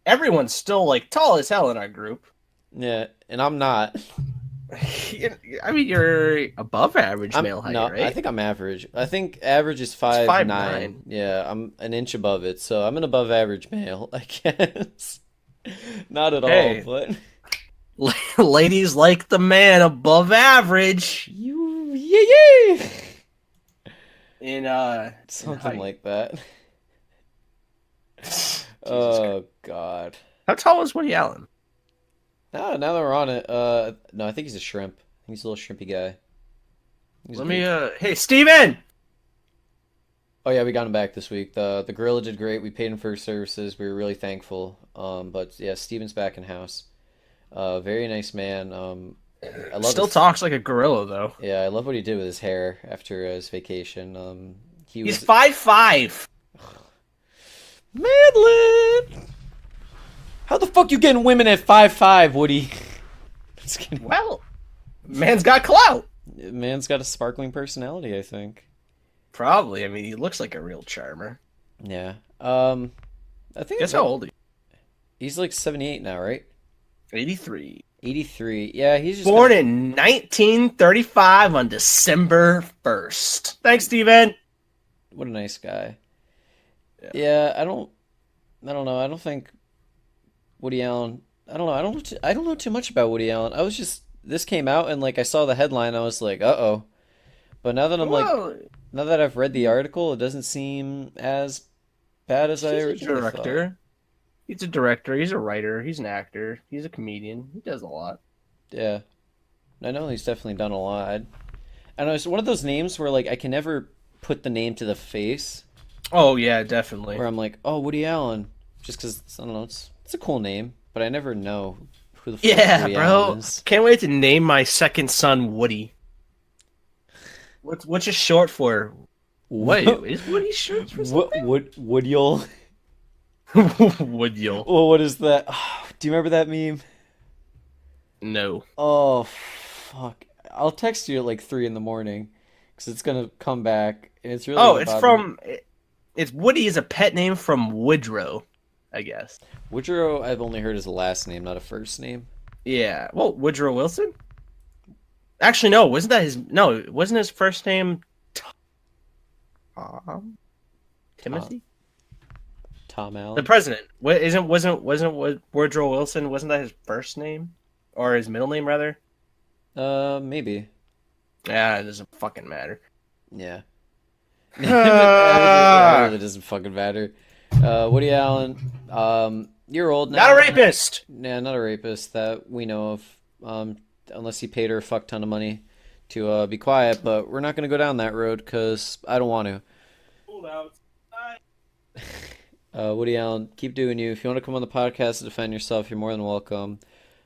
Speaker 2: everyone's still like tall as hell in our group.
Speaker 1: Yeah, and I'm not.
Speaker 2: I mean, you're above average male height, right?
Speaker 1: I think I'm average. I think average is 5'9". Yeah, I'm an inch above it, so I'm an above average male, I guess. Not at all, but
Speaker 2: ladies like the man above average.
Speaker 1: Yeah.
Speaker 2: In
Speaker 1: something like that. Oh God.
Speaker 2: How tall is Woody Allen?
Speaker 1: Now that we're on it, no, I think he's a shrimp. I think he's a little shrimpy guy.
Speaker 2: Hey, Steven!
Speaker 1: Oh yeah, we got him back this week. The gorilla did great. We paid him for his services. We were really thankful. But yeah, Steven's back in house. Very nice man. I love
Speaker 2: Still talks like a gorilla though.
Speaker 1: Yeah, I love what he did with his hair after his vacation.
Speaker 2: He's 5'5".
Speaker 1: Madeline! How the fuck you getting women at 5'5", Woody? Just kidding.
Speaker 2: Well, man's got clout.
Speaker 1: Man's got a sparkling personality, I think.
Speaker 2: Probably. I mean, he looks like a real charmer.
Speaker 1: Yeah. I think.
Speaker 2: Guess how old he is?
Speaker 1: He's like 78 now, right?
Speaker 2: 83.
Speaker 1: 83. Yeah, he's just
Speaker 2: born in 1935 on December 1st. Thanks, Steven.
Speaker 1: What a nice guy. Yeah, I don't I don't know. I don't think Woody Allen. I don't know. I don't know too much about Woody Allen. I was just this came out and like I saw the headline. I was like, uh oh. But now that
Speaker 2: Well,
Speaker 1: now that I've read the article, it doesn't seem as bad as I
Speaker 2: he's a
Speaker 1: originally thought.
Speaker 2: director. He's a director. He's a writer. He's an actor. He's a comedian. He does a lot.
Speaker 1: Yeah, I know he's definitely done a lot. I know it's one of those names where like I can never put the name to the face.
Speaker 2: Oh yeah, definitely.
Speaker 1: Where I'm like, oh, Woody Allen, just because I don't know, it's a cool name, but I never know who the fuck
Speaker 2: Yeah,
Speaker 1: Woody
Speaker 2: bro.
Speaker 1: Allen is.
Speaker 2: Can't wait to name my second son Woody. What's it short for? Wait, is Woody short for something?
Speaker 1: Woodiel?
Speaker 2: Woodiel.
Speaker 1: Oh, what is that? Do you remember that meme?
Speaker 2: No.
Speaker 1: Oh, fuck. I'll text you at like 3 in the morning because it's gonna come back and it's really.
Speaker 2: Oh, it's from. It's Woody is a pet name from Woodrow, I guess.
Speaker 1: Woodrow. I've only heard his last name, not a first name.
Speaker 2: Yeah. Well, Woodrow Wilson. Actually, no. Wasn't that his? No, wasn't his first name Tom? Timothy?
Speaker 1: Tom Allen.
Speaker 2: The president. Wasn't Woodrow Wilson? Wasn't that his first name or his middle name rather?
Speaker 1: Maybe.
Speaker 2: Yeah, it doesn't fucking matter.
Speaker 1: Yeah. It really doesn't fucking matter. Woody Allen, you're old now.
Speaker 2: Not a rapist!
Speaker 1: Yeah, not a rapist that we know of. Unless he paid her a fuck ton of money to be quiet, but we're not going to go down that road because I don't want to.
Speaker 2: Hold out.
Speaker 1: Woody Allen, keep doing you. If you want to come on the podcast to defend yourself, you're more than welcome.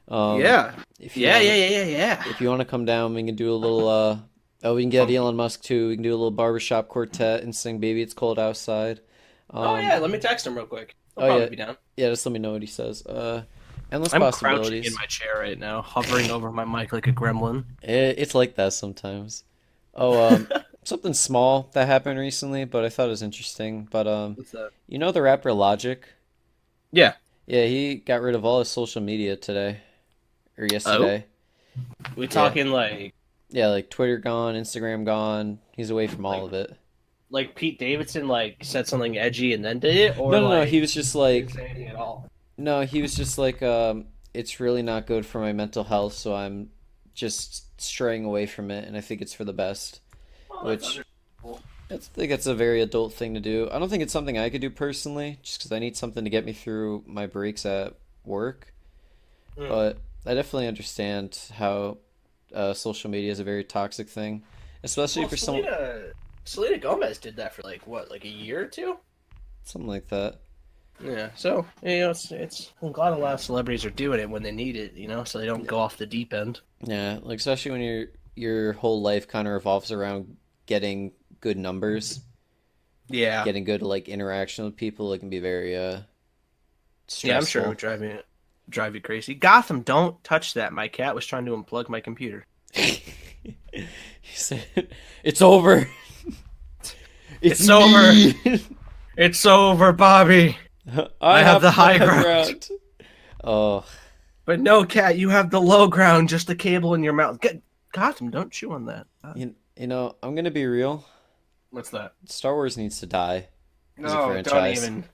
Speaker 2: Yeah. If
Speaker 1: you want to come down, we can do a little. We can get Elon Musk too. We can do a little barbershop quartet and sing "Baby It's Cold Outside."
Speaker 2: Let me text him real quick. He'll probably be down.
Speaker 1: Yeah, just let me know what he says. Endless
Speaker 2: I'm
Speaker 1: possibilities.
Speaker 2: crouching in my chair right now, hovering over my mic like a gremlin.
Speaker 1: It's like that sometimes. Oh, something small that happened recently, but I thought it was interesting. But
Speaker 2: What's that?
Speaker 1: you know the rapper Logic?
Speaker 2: Yeah.
Speaker 1: Yeah, he got rid of all his social media today or yesterday.
Speaker 2: We talking like
Speaker 1: Yeah, like Twitter gone, Instagram gone. He's away from all of it.
Speaker 2: Like Pete Davidson like said something edgy and then did it, or
Speaker 1: No, he was just like
Speaker 2: didn't say anything at all.
Speaker 1: No, he was just like it's really not good for my mental health, so I'm just straying away from it, and I think it's for the best. Which I think it's a very adult thing to do. I don't think it's something I could do personally, just because I need something to get me through my breaks at work. But I definitely understand how social media is a very toxic thing, especially for someone.
Speaker 2: Selena Gomez did that for like a year or two,
Speaker 1: something like that.
Speaker 2: Yeah, so it's. I'm glad a lot of celebrities are doing it when they need it, so they don't go off the deep end.
Speaker 1: Yeah, like especially when your whole life kind of revolves around getting good numbers.
Speaker 2: Yeah,
Speaker 1: getting good like interaction with people. It can be very stressful.
Speaker 2: Yeah, I'm sure it would drive you crazy. Gotham, don't touch that. My cat was trying to unplug my computer.
Speaker 1: He said, "It's over.
Speaker 2: It's over. It's over, Bobby. I have the high ground.
Speaker 1: Oh,
Speaker 2: but no, cat, you have the low ground. Just the cable in your mouth. Gotham, don't chew on that.
Speaker 1: You know, I'm gonna be real.
Speaker 2: What's that?
Speaker 1: Star Wars needs to die.
Speaker 2: No, don't even.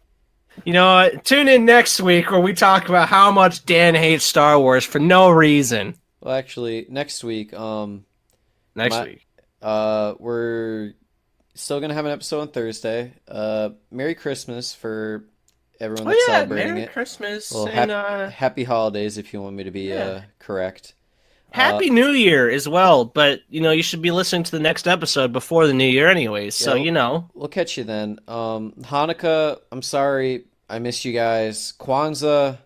Speaker 2: You know what? Tune in next week where we talk about how much Dan hates Star Wars for no reason.
Speaker 1: Well, actually, next week.
Speaker 2: Next week.
Speaker 1: We're still gonna have an episode on Thursday. Merry Christmas for everyone that's celebrating
Speaker 2: Merry
Speaker 1: it.
Speaker 2: Christmas.
Speaker 1: Well,
Speaker 2: and,
Speaker 1: happy holidays if you want me to be correct.
Speaker 2: Happy New Year as well, but you should be listening to the next episode before the New Year anyways, so
Speaker 1: We'll catch you then. Hanukkah, I'm sorry, I missed you guys. Kwanzaa.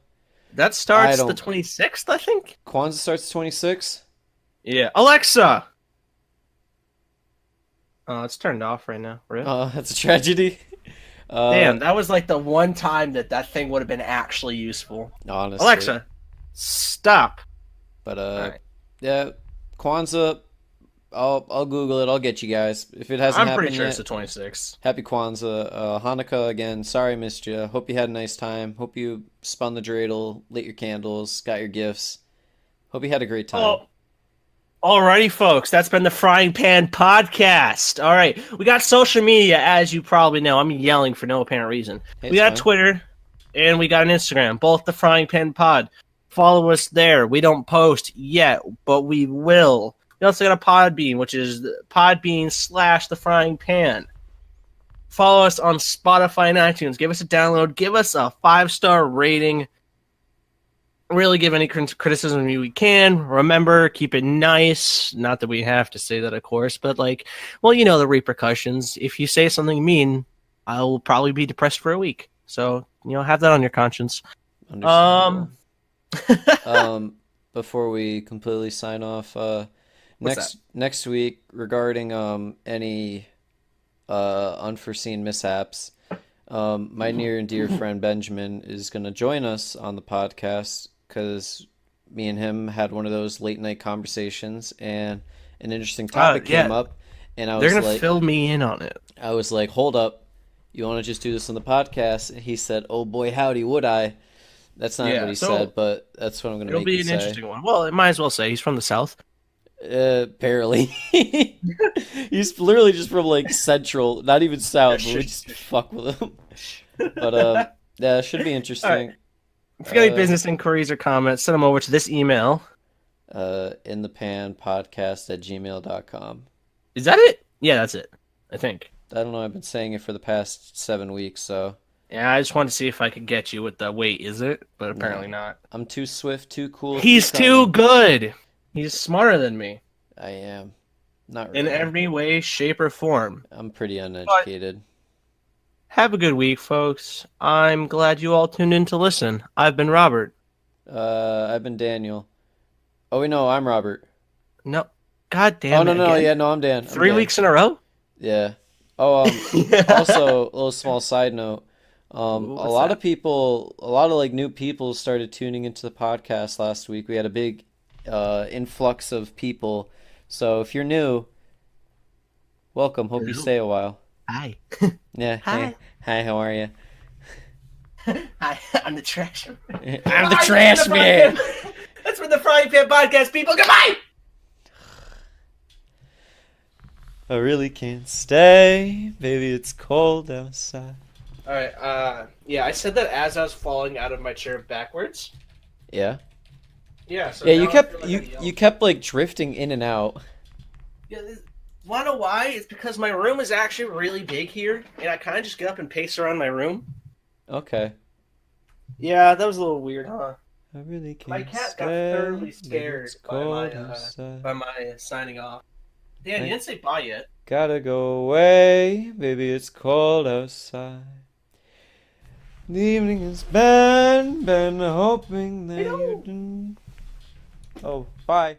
Speaker 2: That starts the 26th, I think?
Speaker 1: Kwanzaa starts the 26th?
Speaker 2: Yeah. Alexa! Oh, it's turned off right now. Really?
Speaker 1: That's a tragedy.
Speaker 2: Damn, that was like the one time that thing would have been actually useful.
Speaker 1: Honestly.
Speaker 2: Alexa, stop.
Speaker 1: But
Speaker 2: right.
Speaker 1: Yeah, Kwanzaa. I'll Google it. I'll get you guys if it hasn't happened yet.
Speaker 2: I'm pretty sure it's the 26th.
Speaker 1: Happy Kwanzaa, Hanukkah again. Sorry I missed you. Hope you had a nice time. Hope you spun the dreidel, lit your candles, got your gifts. Hope you had a great time.
Speaker 2: Oh. Alrighty, folks, that's been the Frying Pan Podcast. All right, we got social media, as you probably know. I'm yelling for no apparent reason. Hey, we got Twitter. And we got an Instagram, both the Frying Pan Pod. Follow us there. We don't post yet, but we will. We also got a Podbean, which is Podbean/the Frying Pan. Follow us on Spotify and iTunes. Give us a download. Give us a 5-star rating. Really give any criticism we can. Remember, keep it nice. Not that we have to say that, of course, but the repercussions. If you say something mean, I will probably be depressed for a week. So, have that on your conscience.
Speaker 1: Understandable. Before we completely sign off, next week regarding any unforeseen mishaps, my near and dear friend Benjamin is going to join us on the podcast because me and him had one of those late night conversations and an interesting topic came up, and I was
Speaker 2: they're gonna fill me in on it.
Speaker 1: I was like, hold up, you want to just do this on the podcast? And he said, oh boy, howdy would I. That's not what he said, but that's what I'm going to make him say. It'll be an
Speaker 2: interesting one. Well, it might as well say he's from the South.
Speaker 1: Barely. He's literally just from Central, not even South, but we just fuck with him. But yeah, it should be interesting. Right.
Speaker 2: If you got any business inquiries or comments, send them over to this email.
Speaker 1: inthepanpodcast@gmail.com.
Speaker 2: Is that it? Yeah, that's it. I think.
Speaker 1: I don't know. I've been saying it for the past 7 weeks, so.
Speaker 2: Yeah, I just wanted to see if I could get you with the wait, is it? But apparently not.
Speaker 1: I'm too swift, too cool.
Speaker 2: He's too good. He's smarter than me.
Speaker 1: I am. Not really.
Speaker 2: In every way, shape, or form.
Speaker 1: I'm pretty uneducated.
Speaker 2: But have a good week, folks. I'm glad you all tuned in to listen. I've been Robert.
Speaker 1: I've been Daniel. Oh, wait, no, I'm Robert.
Speaker 2: No. God damn it.
Speaker 1: Oh, no, yeah, no, I'm Dan.
Speaker 2: 3 weeks in a row?
Speaker 1: Yeah. Oh, also, a little small side note. A lot of new people started tuning into the podcast last week. We had a big influx of people. So if you're new, welcome. Hope you stay a while.
Speaker 2: Hi.
Speaker 1: Yeah.
Speaker 2: Hi.
Speaker 1: Hey, hi, how are you?
Speaker 2: Hi, I'm the trash man.
Speaker 1: I'm the trash man.
Speaker 2: That's for the Frying Pan Podcast, people. Goodbye!
Speaker 1: I really can't stay. Baby, it's cold outside.
Speaker 2: Alright, yeah, I said that as I was falling out of my chair backwards.
Speaker 1: Yeah?
Speaker 2: Yeah, so
Speaker 1: yeah, you kept drifting in and out.
Speaker 2: Yeah, wanna know why? It's because my room is actually really big here, and I kind of just get up and pace around my room.
Speaker 1: Okay.
Speaker 2: Yeah, that was a little weird, huh?
Speaker 1: I really can't.
Speaker 2: My cat got thoroughly scared by my signing off. Dan, you didn't say bye yet.
Speaker 1: Gotta go away, baby, it's cold outside. The evening has been hoping that you didn't. Oh, bye.